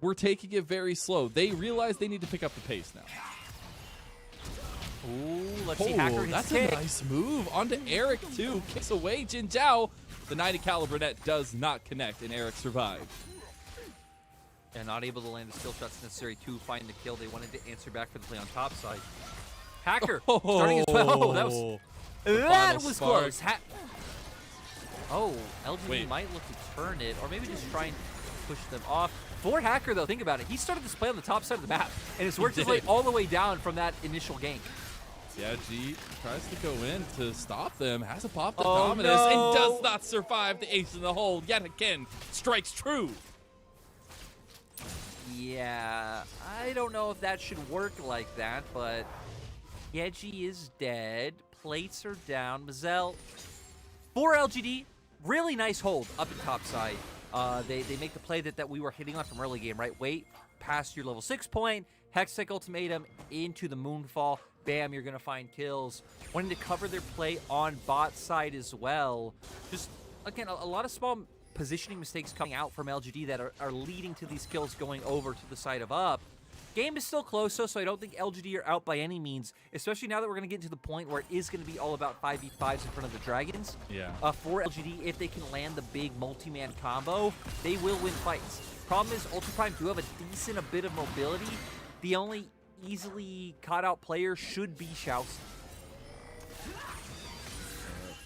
were taking it very slow. They realize they need to pick up the pace now. Ooh, let's see Hacker his That's kick. a nice move. Onto Eric, too. Kicks away Jin Zhao. The 90 caliber net does not connect, and Eric survived. And not able to land the skill shots necessary to find the kill. They wanted to answer back for the play on top side. Hacker starting as well. Oh, that was spark. close. LGD might look to turn it, or maybe just try and push them off. For Hacker, though, think about it. He started this play on the top side of the map, and it's worked his way all the way down from that initial gank. Yeah, G tries to go in to stop them, has to pop the dominance, and does not survive the ace in the hole yet again. Strikes true. Yeah, I don't know if that should work like that, but Yeji is dead. Plates are down. Mazel, for LGD, really nice hold up in top side. They make the play that we were hitting on from early game, right? Wait past your level 6 point, Hextech Ultimatum into the Moonfall. Bam, you're going to find kills. Wanting to cover their play on bot side as well. Just, again, a lot of small positioning mistakes coming out from LGD that are leading to these kills going over to the side of up. Game is still close, so I don't think LGD are out by any means, especially now that we're going to get to the point where it is going to be all about 5v5s in front of the Dragons. Yeah. For LGD, if they can land the big multi-man combo, they will win fights. Problem is, Ultra Prime do have a decent bit of mobility. The only easily caught-out player should be Shouse.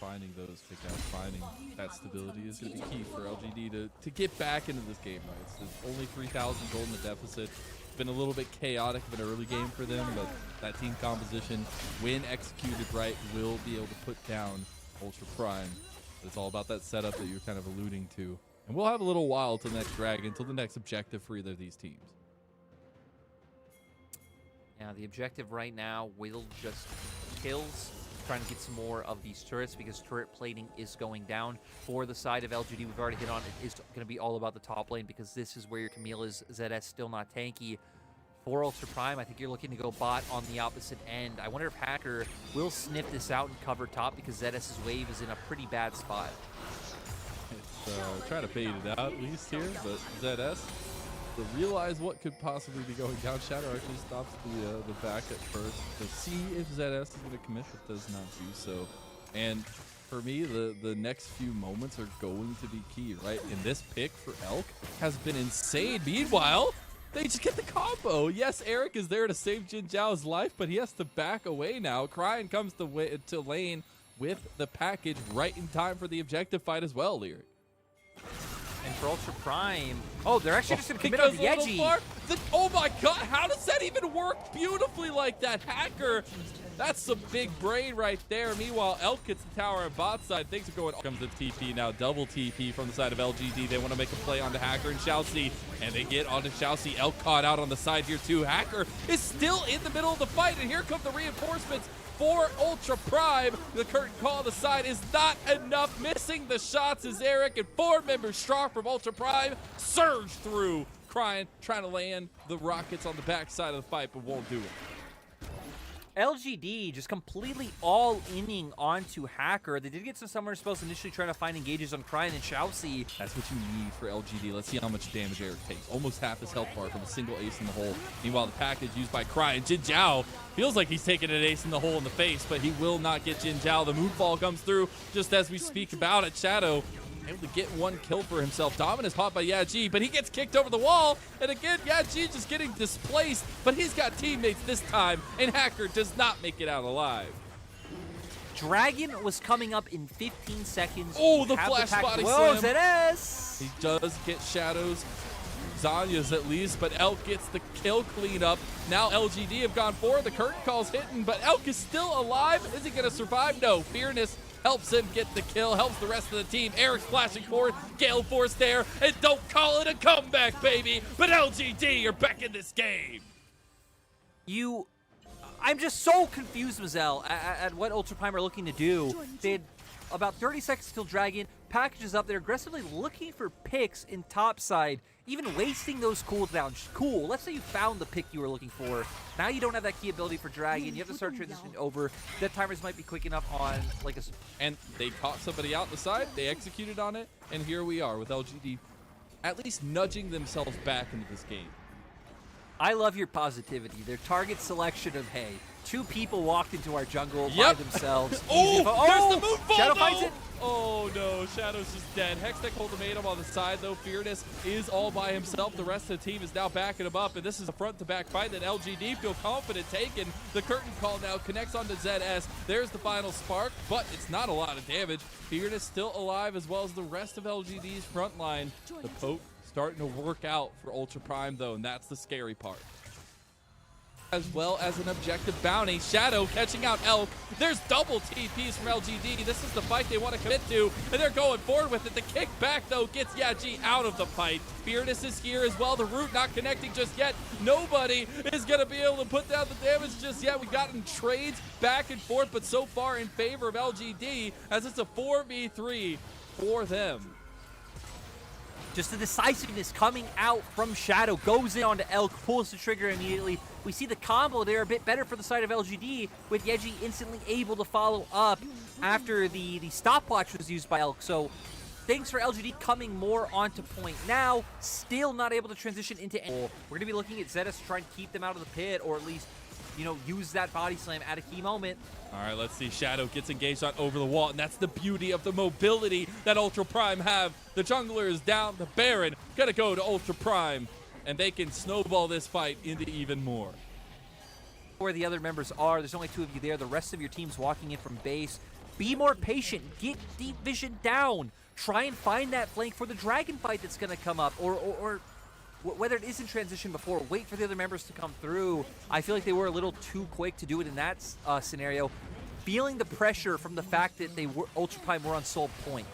Finding those pickouts, finding that stability is going to be key for LGD to get back into this game. Right? It's only 3,000 gold in the deficit. It's been a little bit chaotic of an early game for them, but that team composition, when executed right, will be able to put down Ultra Prime. It's all about that setup that you're kind of alluding to. And we'll have a little while till next Dragon, till the next objective for either of these teams. Yeah, the objective right now will just kills, trying to get some more of these turrets because turret plating is going down for the side of LGD. We've already hit on it. Is going to be all about the top lane because this is where your Camille is. ZS still not tanky. For Ultra Prime, I think you're looking to go bot on the opposite end. I wonder if Hacker will sniff this out and cover top because ZS's wave is in a pretty bad spot. It's trying to fade it out at least here, but ZS to realize what could possibly be going down. Shadow actually stops the back at first to see if ZS is going to commit, but does not do so. And for me, the next few moments are going to be key, right? And this pick for Elk has been insane. Meanwhile, they just get the combo. Yes, Eric is there to save Jin Zhao's life, but he has to back away now. Cryin comes to lane with the package right in time for the objective fight as well, Lyric. And for Ultra Prime, oh, they're actually just going to commit on the Yeji. Oh my god, how does that even work beautifully like that? Hacker, that's some big brain right there. Meanwhile, Elk gets the tower on bot side. Things are going. Comes the TP now, double TP from the side of LGD. They want to make a play onto Hacker and Xiaoxi, and they get onto Xiaoxi. Elk caught out on the side here too. Hacker is still in the middle of the fight, and here come the reinforcements for Ultra Prime. The curtain call on the side is not enough. Missing the shots is Eric, and 4 members strong from Ultra Prime surge through. Cryin, trying to land the rockets on the backside of the fight, but won't do it. LGD just completely all-inning onto Hacker. They did get some summoner spells initially trying to find engages on Cryin and Xiaoxi. That's what you need for LGD. Let's see how much damage Eric takes. Almost half his health bar from a single ace in the hole. Meanwhile, the package used by Cryin. Jin Zhao feels like he's taking an ace in the hole in the face, but he will not get Jin Zhao. The moonfall comes through just as we speak about it. Shadow able to get 1 kill for himself. Dominus caught by Yaji, but he gets kicked over the wall. And again, Yaji just getting displaced, but he's got teammates this time, and Hacker does not make it out alive. Dragon was coming up in 15 seconds. Oh, the flash body Whoa, slam. ZS! He does get Shadows. Zanya's at least, but Elk gets the kill cleanup. Now LGD have gone forward. The curtain call's hitting, but Elk is still alive. Is he going to survive? No. Fearness helps him get the kill, helps the rest of the team. Eric's flashing forward, Gale Force there, and don't call it a comeback, baby. But LGD are back in this game. I'm just so confused, Mazel, at what Ultra Prime are looking to do. They had about 30 seconds till Dragon. Packages up there, aggressively looking for picks in top side, even wasting those cooldowns. Cool, let's say you found the pick you were looking for. Now you don't have that key ability for Dragon. You have to start transitioning over. Death timers might be quick enough on like a... And they caught somebody out the side, they executed on it, and here we are with LGD at least nudging themselves back into this game. I love your positivity. Their target selection of, hey, 2 people walked into our jungle by themselves. Oh, there's the moonfall, Shadow though. finds it. Oh no, Shadow's just dead. Hextech ultimatum on the side though. Fearness is all by himself. The rest of the team is now backing him up, and this is a front-to-back fight that LGD feel confident taking. The curtain call now connects onto ZS. There's the final spark, but it's not a lot of damage. Fearness still alive as well as the rest of LGD's front line. The poke starting to work out for Ultra Prime though, and that's the scary part. As well as an objective bounty. Shadow catching out Elk. There's double TPs from LGD. This is the fight they want to commit to, and they're going forward with it. The kickback, though, gets Yaji out of the fight. Fearness is here as well. The root not connecting just yet. Nobody is going to be able to put down the damage just yet. We've gotten trades back and forth, but so far in favor of LGD, as it's a 4v3 for them. Just the decisiveness coming out from Shadow. Goes in onto Elk, pulls the trigger immediately. We see the combo there a bit better for the side of LGD, with Yeji instantly able to follow up after the stopwatch was used by Elk. So thanks for LGD coming more onto point now. Still not able to transition into any. We're going to be looking at Zetas to try and keep them out of the pit, or at least, you know, use that body slam at a key moment. All right, let's see. Shadow gets engaged on over the wall, and that's the beauty of the mobility that Ultra Prime have. The jungler is down. The Baron gonna go to Ultra Prime, and they can snowball this fight into even more. Where the other members are, there's only 2 of you there. The rest of your team's walking in from base. Be more patient. Get deep vision down. Try and find that flank for the dragon fight that's gonna come up, or whether it is in transition before, wait for the other members to come through. I feel like they were a little too quick to do it in that scenario. feeling the pressure from the fact that Ultra Prime were on sold point.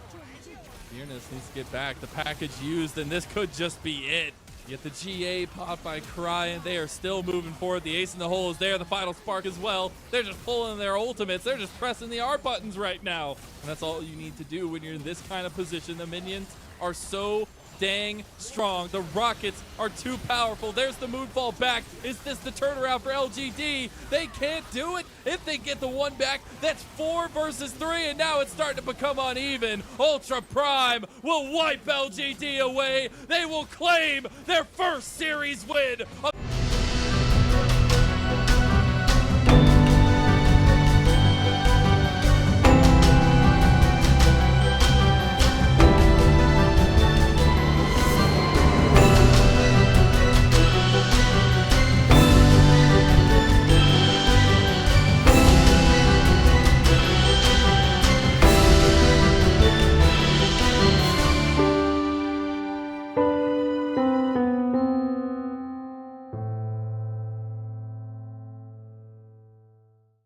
Fearness needs to get back. The package used, and this could just be it. Get the GA popped by Cry, and they are still moving forward. The ace in the hole is there. The final spark as well. They're just pulling their ultimates. They're just pressing the R buttons right now. And that's all you need to do when you're in this kind of position. The minions are so dang strong. The rockets are too powerful. There's the moonfall back. Is this the turnaround for LGD? They can't do it. If they get the one back, that's 4 versus 3, and now it's starting to become uneven. Ultra Prime will wipe LGD away. They will claim their first series win.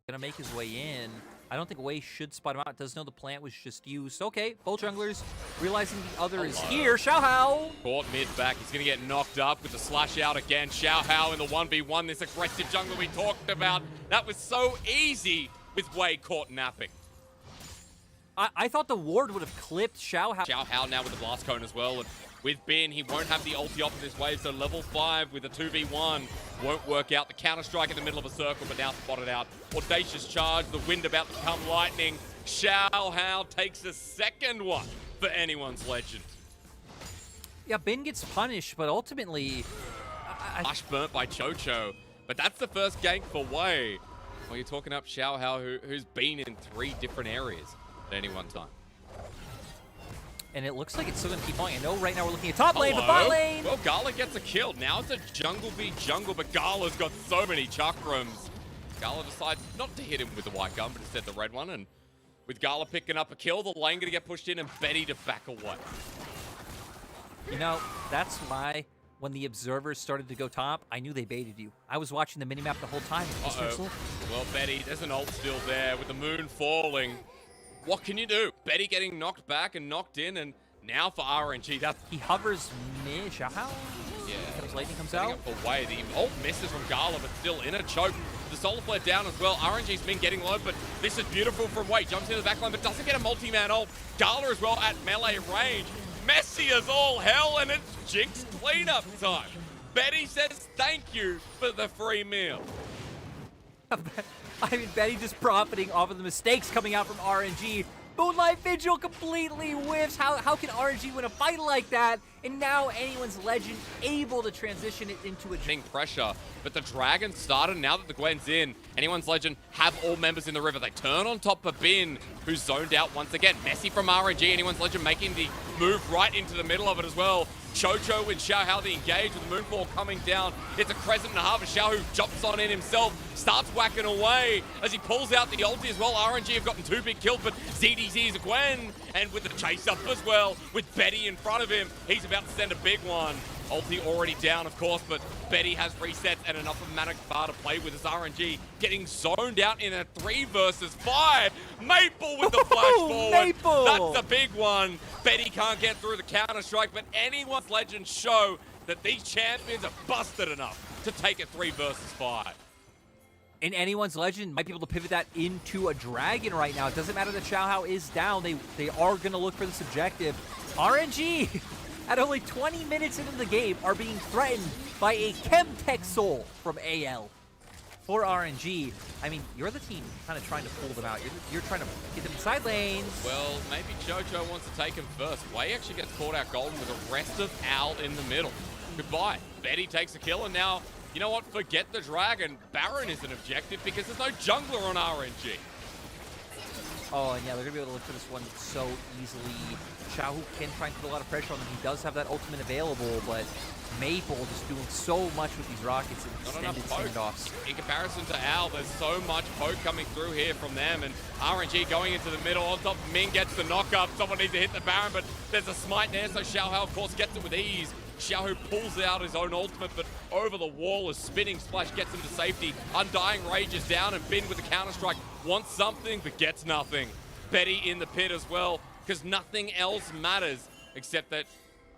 Gonna make his way in. I don't think Wei should spot him out. It does know the plant was just used. Okay, both junglers realizing the other is here. Xiaohao! Caught mid back. He's going to get knocked up with the slash out again. Xiaohao in the 1v1. This aggressive jungle we talked about. That was so easy with Wei caught napping. I thought the ward would have clipped Xiaohao. Xiaohao now with the blast cone as well. And with Bin, he won't have the ulti off of this wave. So level 5 with a 2v1 won't work out. The counter strike in the middle of a circle, but now spotted out. Audacious charge. The wind about to come lightning. Xiaohao takes a second one for anyone's legend. Yeah, Bin gets punished, but ultimately... Flash burnt by Chocho. But that's the first gank for Wei. Well, you're talking up Xiaohao, who's been in 3 different areas at any one time. And it looks like it's still going to keep going. I know right now we're looking at top lane, but bot lane... Well, Gala gets a kill. Now it's a jungle v jungle, but Gala's got so many chakrams. Gala decides not to hit him with the white gun, but instead the red one. And with Gala picking up a kill, the lane going to get pushed in and Betty to back away. You know, that's why when the observers started to go top, I knew they baited you. I was watching the minimap the whole time. Well, Betty, there's an ult still there with the moon falling. What can you do? Betty getting knocked back and knocked in, and now for RNG, that's... He hovers mid. Xiaohao? Yeah. Lightning comes Setting out. up for Wei. The ult misses from Gala, but still in a choke. The solar flare down as well. RNG's been getting low, but this is beautiful from Wei. Jumps into the backline, but doesn't get a multi-man ult. Gala as well at melee range. Messy as all hell, and it's Jinx cleanup time. Betty says thank you for the free meal. I mean, Betty just profiting off of the mistakes coming out from RNG. Moonlight Vigil completely whiffs. How can RNG win a fight like that? And now anyone's legend able to transition it into a... Pressure, but the dragon started. Now that the Gwen's in, anyone's legend have all members in the river. They turn on top of Bin, who's zoned out once again. Messy from RNG, anyone's legend making the move right into the middle of it as well. Chocho with Xiaohao the engage with the moonfall coming down. It's a crescent and a half. Xiao who jumps on in himself, starts whacking away as he pulls out the ulti as well. RNG have gotten 2 big kills, but ZDZ is Gwen, and with the chase up as well, with Betty in front of him, he's about to send a big one. Ulti already down, of course, but Betty has resets and enough of mana bar to play with as RNG getting zoned out in a 3 versus 5. Maple with the flash forward. Maple! That's a big one. Betty can't get through the counter strike, but anyone's legends show that these champions are busted enough to take a 3 versus 5. And anyone's legend might be able to pivot that into a dragon right now. It doesn't matter that Xiaohao is down. They are going to look for this objective. RNG, at only 20 minutes into the game, are being threatened by a Chemtech Soul from AL. For RNG, I mean, you're the team kind of trying to pull them out. You're trying to get them side lanes. Well, maybe Chocho wants to take him first. Wei actually gets caught out golden with the rest of Al in the middle. Goodbye. Betty takes a kill, and now, you know what? Forget the dragon. Baron is an objective because there's no jungler on RNG. Oh, and yeah, they're going to be able to look for this one so easily. Xiao can try and put a lot of pressure on them. He does have that ultimate available, but Maple just doing so much with these rockets and extended standoffs. In comparison to Al, there's so much poke coming through here from them, and RNG going into the middle. On top, Ming gets the knock up. Someone needs to hit the Baron, but there's a smite there, so Xiaohao, of course, gets it with ease. Xiao pulls out his own ultimate, but over the wall as Spinning Splash gets him to safety. Undying Rage is down, and Bin with the counter-strike wants something but gets nothing. Betty in the pit as well, because nothing else matters except that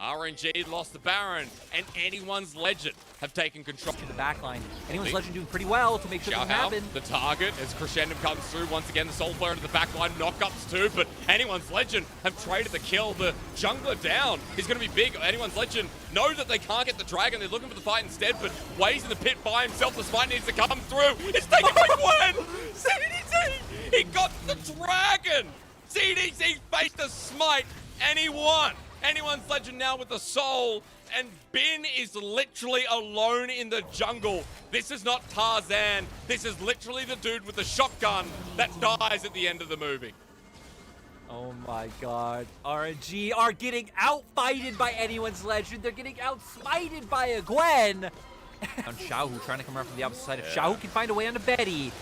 RNG lost the Baron, and Anyone's Legend have taken control. To the back line. Anyone's Legend doing pretty well to make sure that doesn't happen. The target as Crescendo comes through. Once again, the Soul Flare into the back line. Knockups too, but Anyone's Legend have traded the kill. The jungler down is going to be big. Anyone's Legend know that they can't get the Dragon. They're looking for the fight instead, but Way's in the pit by himself. The fight needs to come through. It's taken by Gwen! CDC! He got the Dragon! CDC faced a smite, and he won! Anyone's Legend now with the soul, and Bin is literally alone in the jungle. This is not Tarzan. This is literally the dude with the shotgun that dies at the end of the movie. Oh my god. RNG are getting outfighted by Anyone's Legend. They're getting outsmited by a Gwen. On Xiaohu trying to come around from the opposite side. If Xiaohu can find a way onto Betty,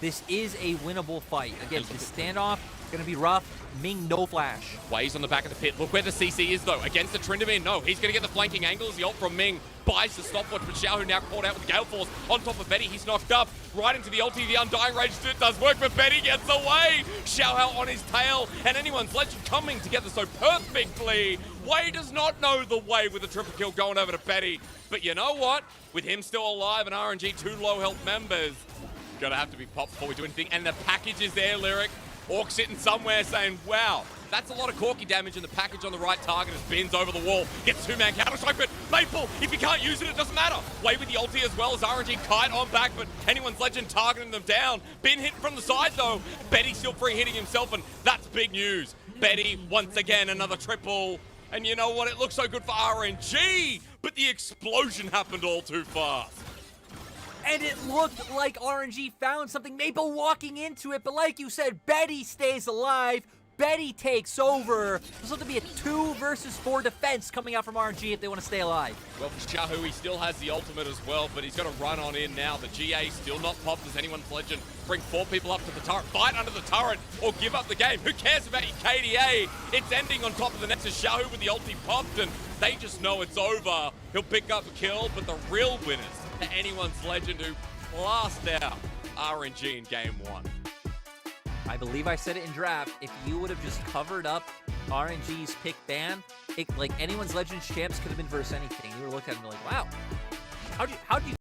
this is a winnable fight. Again, this standoff gonna be rough. Ming, no flash. Waves on the back of the pit. Look where the CC is, though. Against the Tryndamere, no. He's going to get the flanking angles. The ult from Ming buys the stopwatch, but Xiaohu now caught out with the Gale Force on top of Betty. He's knocked up. Right into the ulti. The Undying Rage does work, but Betty gets away. Xiaohu on his tail, and Anyone's Legend coming together so perfectly. Wei does not know the way with a triple kill going over to Betty. But you know what? With him still alive and RNG 2 low health members, gonna have to be popped before we do anything. And the package is there, Lyric. Orc sitting somewhere saying, wow, that's a lot of Corky damage, and the package on the right target as Bin's over the wall. Gets two-man counter-strike, but Maple, if you can't use it, it doesn't matter. Way with the ulti as well as RNG Kite on back, but Anyone's Legend targeting them down. Bin hit from the side, though. Betty still free hitting himself, and that's big news. Betty, once again, another triple. And you know what? It looks so good for RNG, but the explosion happened all too fast. And it looked like RNG found something. Maple walking into it, but like you said, Betty stays alive. Betty takes over. This looks to be a 2 versus 4 defense coming out from RNG if they want to stay alive. Well, for Xiaohu, he still has the ultimate as well, but he's got to run on in now. The GA still not popped as Anyone's Legend. Bring 4 people up to the turret, fight under the turret, or give up the game. Who cares about your KDA? It's ending on top of the net as Xiaohu with the ulti popped, and they just know it's over. He'll pick up a kill, but the real winners to Anyone's Legend, who blast out RNG in game 1. I believe I said it in draft. If you would have just covered up RNG's pick ban, like Anyone's Legends champs could have been versus anything. You were looking at him like, wow, how'd you?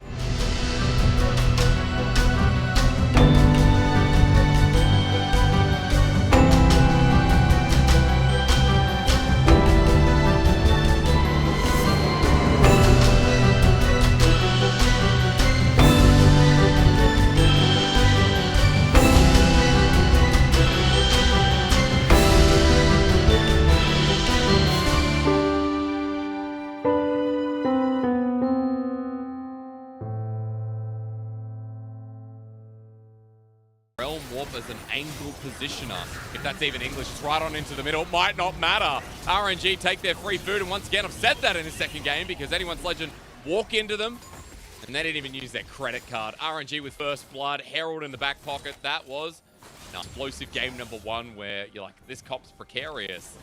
Realm Warp as an angle positioner. If that's even English, it's right on into the middle. Might not matter. RNG take their free food, and once again, I've said that in his second game because Anyone's Legend walk into them, and they didn't even use their credit card. RNG with first blood, Herald in the back pocket. That was an explosive game number 1 where you're like, this cop's precarious.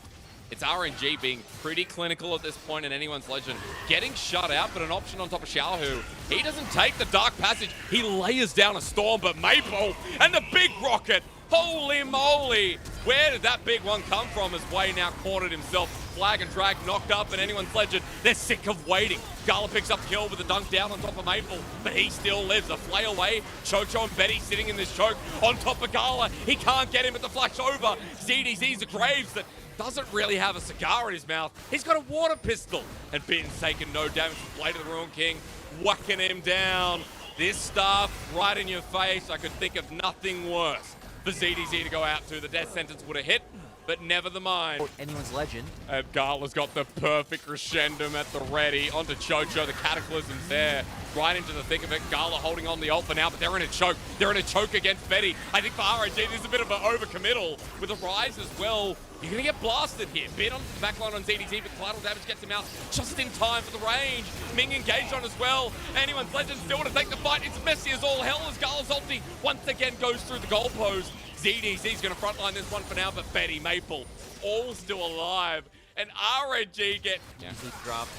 It's RNG being pretty clinical at this point, and Anyone's Legend getting shut out, but an option on top of Xiaohu. He doesn't take the Dark Passage. He layers down a Storm, but Maple and the big rocket. Holy moly. Where did that big one come from as Wei now cornered himself? Flag and drag knocked up, and Anyone's Legend, they're sick of waiting. Gala picks up kill with a dunk down on top of Maple, but he still lives. A flail away. Chocho and Betty sitting in this choke on top of Gala. He can't get him at the flash over. ZDZ's the Graves that doesn't really have a cigar in his mouth. He's got a water pistol. And Bin's taking no damage from Blade of the Ruin King, whacking him down. This stuff right in your face. I could think of nothing worse for ZDZ to go out to. The death sentence would have hit, but never the mind. Anyone's Legend. Gala's got the perfect crescendo at the ready. Onto Chocho, the Cataclysm's there. Right into the thick of it. Gala holding on the ult for now, but they're in a choke. They're in a choke against Betty. I think for RNG, this is a bit of an overcommittal. With a rise as well, you're going to get blasted here. Bin on the backline on ZDZ, but collateral damage gets him out just in time for the range. Ming engaged on as well. Anyone's Legend still want to take the fight. It's messy as all hell as Gala's ulti once again goes through the goalpost. ZDZ's going to frontline this one for now, but Betty, Maple, all still alive. And RNG get... Easily dropped.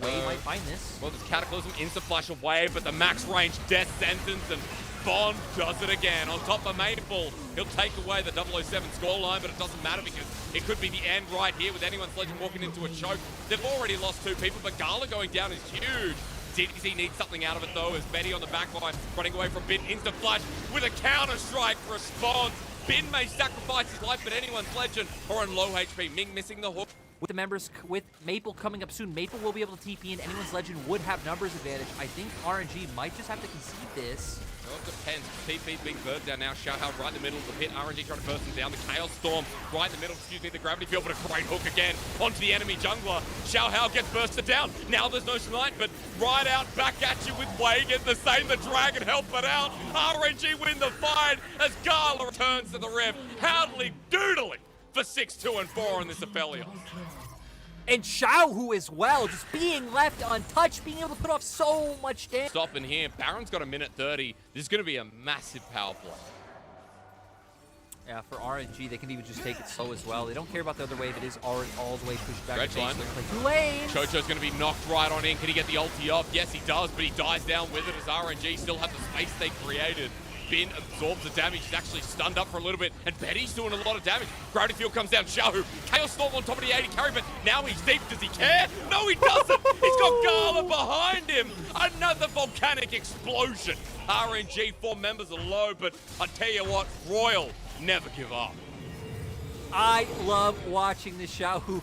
Way might find this. Well, there's Cataclysm, Insta-Flash away, but the max range Death Sentence, and Bond does it again. On top of Maple, he'll take away the 007 scoreline, but it doesn't matter because it could be the end right here with anyone's legend walking into a choke. They've already lost 2 people, but Gala going down is huge. DDC needs something out of it though, as Betty on the back line running away from Bin. Insta-Flash with a counter-strike response. Bin may sacrifice his life, but anyone's legend are on low HP. Ming missing the hook. With the members, with Maple coming up soon, Maple will be able to TP in. Anyone's legend would have numbers advantage. I think RNG might just have to concede this. Well, it depends. TP's being burned down now. Xiaohao right in the middle of the pit. RNG trying to burst him down. The Chaos Storm right in the middle. Excuse me, the Gravity Field, but a great hook again onto the enemy jungler. Xiaohao gets bursted down. Now there's no smite, but right out back at you with Wei getting the same. The Dragon help it out. RNG win the fight as Gala returns to the Rift. Howdly doodly for 6-2 and 4 in this Aphelios. And Xiaohu as well, just being left untouched, being able to put off so much damage. Stopping here. Baron's got a minute 30. This is going to be a massive power play. Yeah, for RNG, they can even just take it slow as well. They don't care about the other wave. It is all the way pushed back. Dredge line. Two lanes. Chocho's going to be knocked right on in. Can he get the ulti off? Yes, he does, but he dies down with it as RNG still have the space they created. Bin absorbs the damage. He's actually stunned up for a little bit, and Betty's doing a lot of damage. Gravity Field comes down. Xiaohu. Chaos Storm on top of the 80 carry, but now he's deep. Does he care? No, he doesn't. He's got Gala behind him. Another volcanic explosion. RNG 4 members are low, but I tell you what, Royal never give up. I love watching the Xiaohu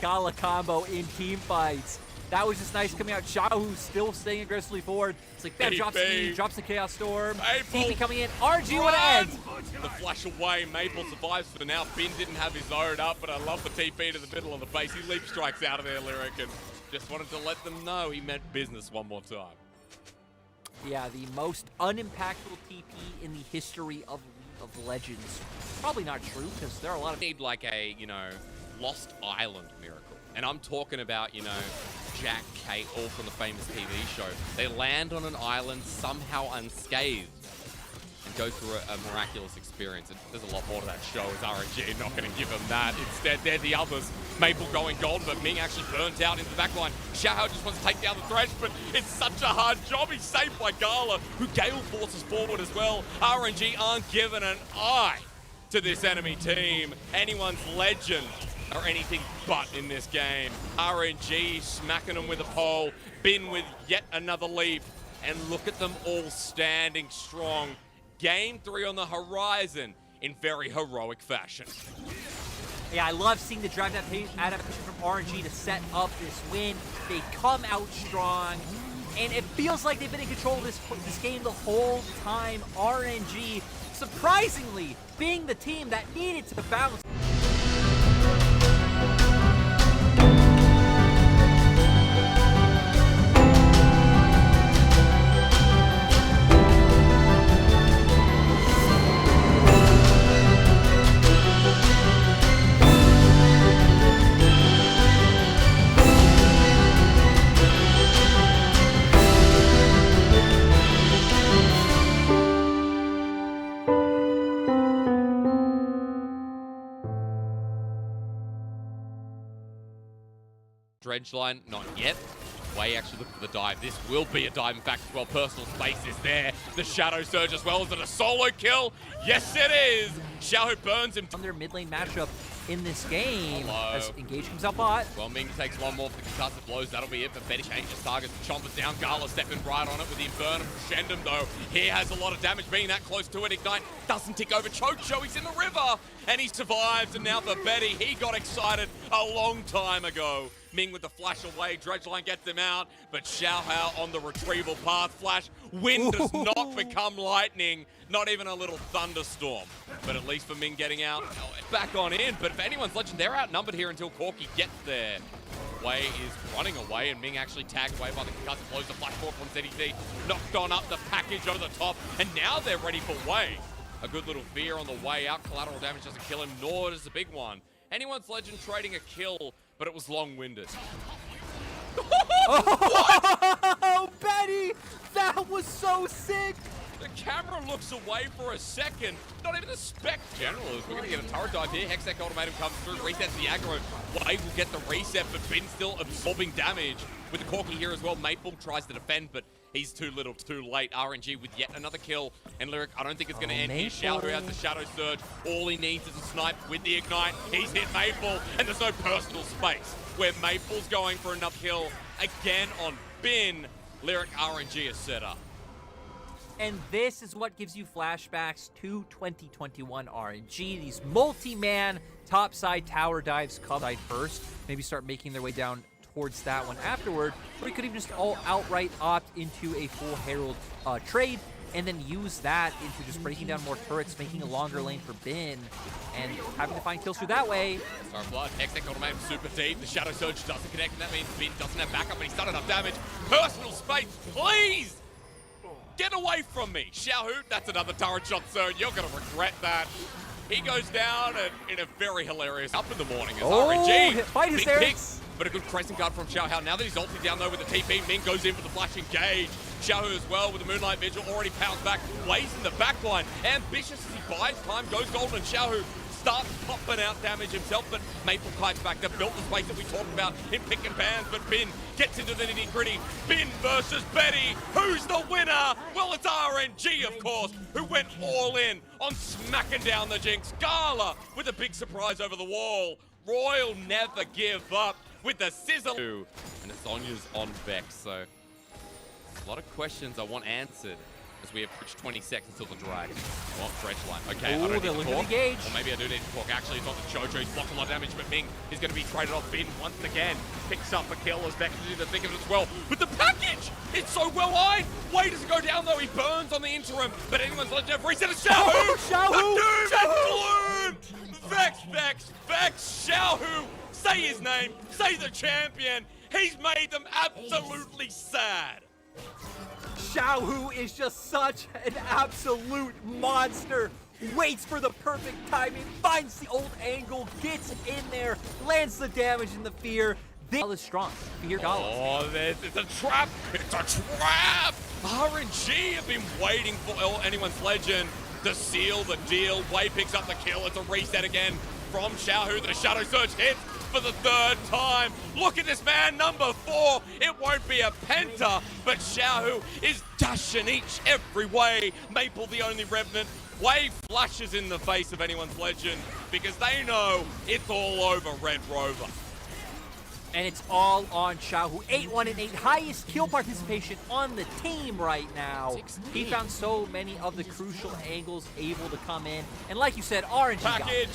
Gala combo in team fights. That was just nice coming out. Xiaohu still staying aggressively forward. It's like, bam, drops the E, drops the Chaos Storm. TP coming in. RNG want to end. The flash away. Maple survives for now. Bin didn't have his own up, but I love the TP to the middle of the base. He leap strikes out of there, Lyric, and just wanted to let them know he meant business one more time. Yeah, the most unimpactful TP in the history of Legends. Probably not true, because there are a lot of... Need like a, Lost Island miracle. And I'm talking about, Jack, Kate, all from the famous TV show. They land on an island somehow unscathed and go through a miraculous experience. And there's a lot more to that show as RNG not going to give them that. Instead, they're the others. Maple going golden, but Ming actually burns out into the back line. Xiaohao just wants to take down the Thresh, but it's such a hard job. He's saved by Gala, who Gale forces forward as well. RNG aren't given an eye to this enemy team. Anyone's legend or anything but in this game. RNG smacking them with a pole. Bin with yet another leap. And look at them all standing strong. Game 3 on the horizon in very heroic fashion. Yeah, I love seeing the drive adaptation from RNG to set up this win. They come out strong. And it feels like they've been in control of this game the whole time. RNG, surprisingly, being the team that needed to bounce. Dredge line, not yet. Wei actually looked for the dive. This will be a dive, in fact, as well. Personal space is there. The Shadow Surge as well. Is it a solo kill? Yes, it is. Xiaohu burns him. On their mid lane matchup in this game. Hello. As Engage comes out bot. Well, Ming takes one more for the concussive blows. That'll be it. But Betty changes targets. Chompers down. Gala stepping right on it with the Infernum. Crescendum, though. He has a lot of damage being that close to it. Ignite doesn't tick over Chocho. He's in the river. And he survives. And now for Betty, he got excited a long time ago. Ming with the flash away. Dredge line gets him out. But Xiaohao on the retrieval path. Flash. Wind does not become lightning. Not even a little thunderstorm. But at least for Ming getting out. Back on in. But if anyone's legend, they're outnumbered here until Corki gets there. Wei is running away, and Ming actually tagged away by the concussive blows. The flash forward from ZDC. Knocked on up the package over the top. And now they're ready for Wei. A good little fear on the way out. Collateral damage doesn't kill him, nor does the big one. Anyone's legend trading a kill, but it was long-winded. Oh, Betty! That was so sick! The camera looks away for a second. Not even the spec general. We're going to get a turret dive here. Hextech ultimatum comes through. Resets the aggro. Wave will get the reset, but Bin still absorbing damage. With the Corki here as well. Maple tries to defend, but he's too little, too late. RNG with yet another kill. And Lyric, I don't think it's going to end here. Xiao, who has the Shadow Surge. All he needs is a snipe with the Ignite. He's hit Maple, and there's no personal space. Where Maple's going for another kill. Again on Bin. Lyric RNG is set up. And this is what gives you flashbacks to 2021 RNG. These multi-man topside tower dives come side first. Maybe start making their way down towards that one afterward. Or you could even just all outright opt into a full Herald trade and then use that into just breaking down more turrets, making a longer lane for Bin, and having to find kills through that way. Star Blood, Hextech ultimatum super deep. The Shadow Surge doesn't connect, and that means Bin doesn't have backup, but he's done enough damage. Personal space, please! Get away from me! Xiaohu, that's another turret shot, sir. You're gonna regret that. He goes down and in a very hilarious up in the morning as RNG. Fight his Big pick, Erics. but a good crescent guard from Xiaohao. Now that he's ulted down though with the TP, Ming goes in for the flash engage. Xiaohu as well with the Moonlight Vigil already powers back. Blaze in the backline. Ambitious as he buys time, goes golden. Xiaohu starts popping out damage himself, but Maple kites back. They've built the space that we talked about in pick and pans, but Bin gets into the nitty-gritty. Bin versus Betty. Who's the winner? Well, it's RNG, of course, who went all in on smacking down the Jinx. Gala with a big surprise over the wall. Royal never give up with the sizzle. And Sonya's on Vex, so a lot of questions I want answered as we approach 20 seconds till the drag. Oh, Dredge line. Okay, I don't need to talk. Or maybe I do need to talk. Actually, it's not the Jojo. He's blocking a lot of damage, but Ming is going to be traded off. Bin once again picks up a kill as Vex is in the thick of it as well. But the package! It's so well eyed! Way doesn't go down though. He burns on the interim, but anyone's legend have reset a Xiaohu! Xiaohu! The doom! Vex! Xiaohu! Say his name! Say the champion! He's made them absolutely sad! Xiaohu is just such an absolute monster. Waits for the perfect timing, finds the old angle, gets in there, lands the damage in the fear. This is strong. Fear Gala. Oh, it's a trap! It's a trap! RNG have been waiting for anyone's legend to seal the deal. Wei picks up the kill. It's a reset again from Xiaohu. The Shadow Surge hits for the third time. Look at this man, number 4. It won't be a penta, but Xiaohu is dashing every way. Maple the only revenant. Wei flashes in the face of anyone's legend because they know it's all over Red Rover. And it's all on Xiaohu. 8-1 and 8, highest kill participation on the team right now. 16. He found so many of the crucial angles able to come in. And like you said, RNG Package.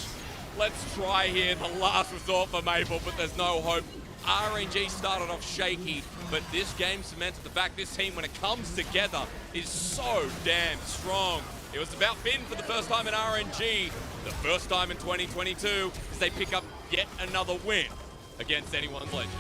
Let's try here, the last resort for Maple, but there's no hope. RNG started off shaky, but this game cemented the fact this team, when it comes together, is so damn strong. It was about Bin for the first time in RNG, the first time in 2022, as they pick up yet another win against anyone's legend.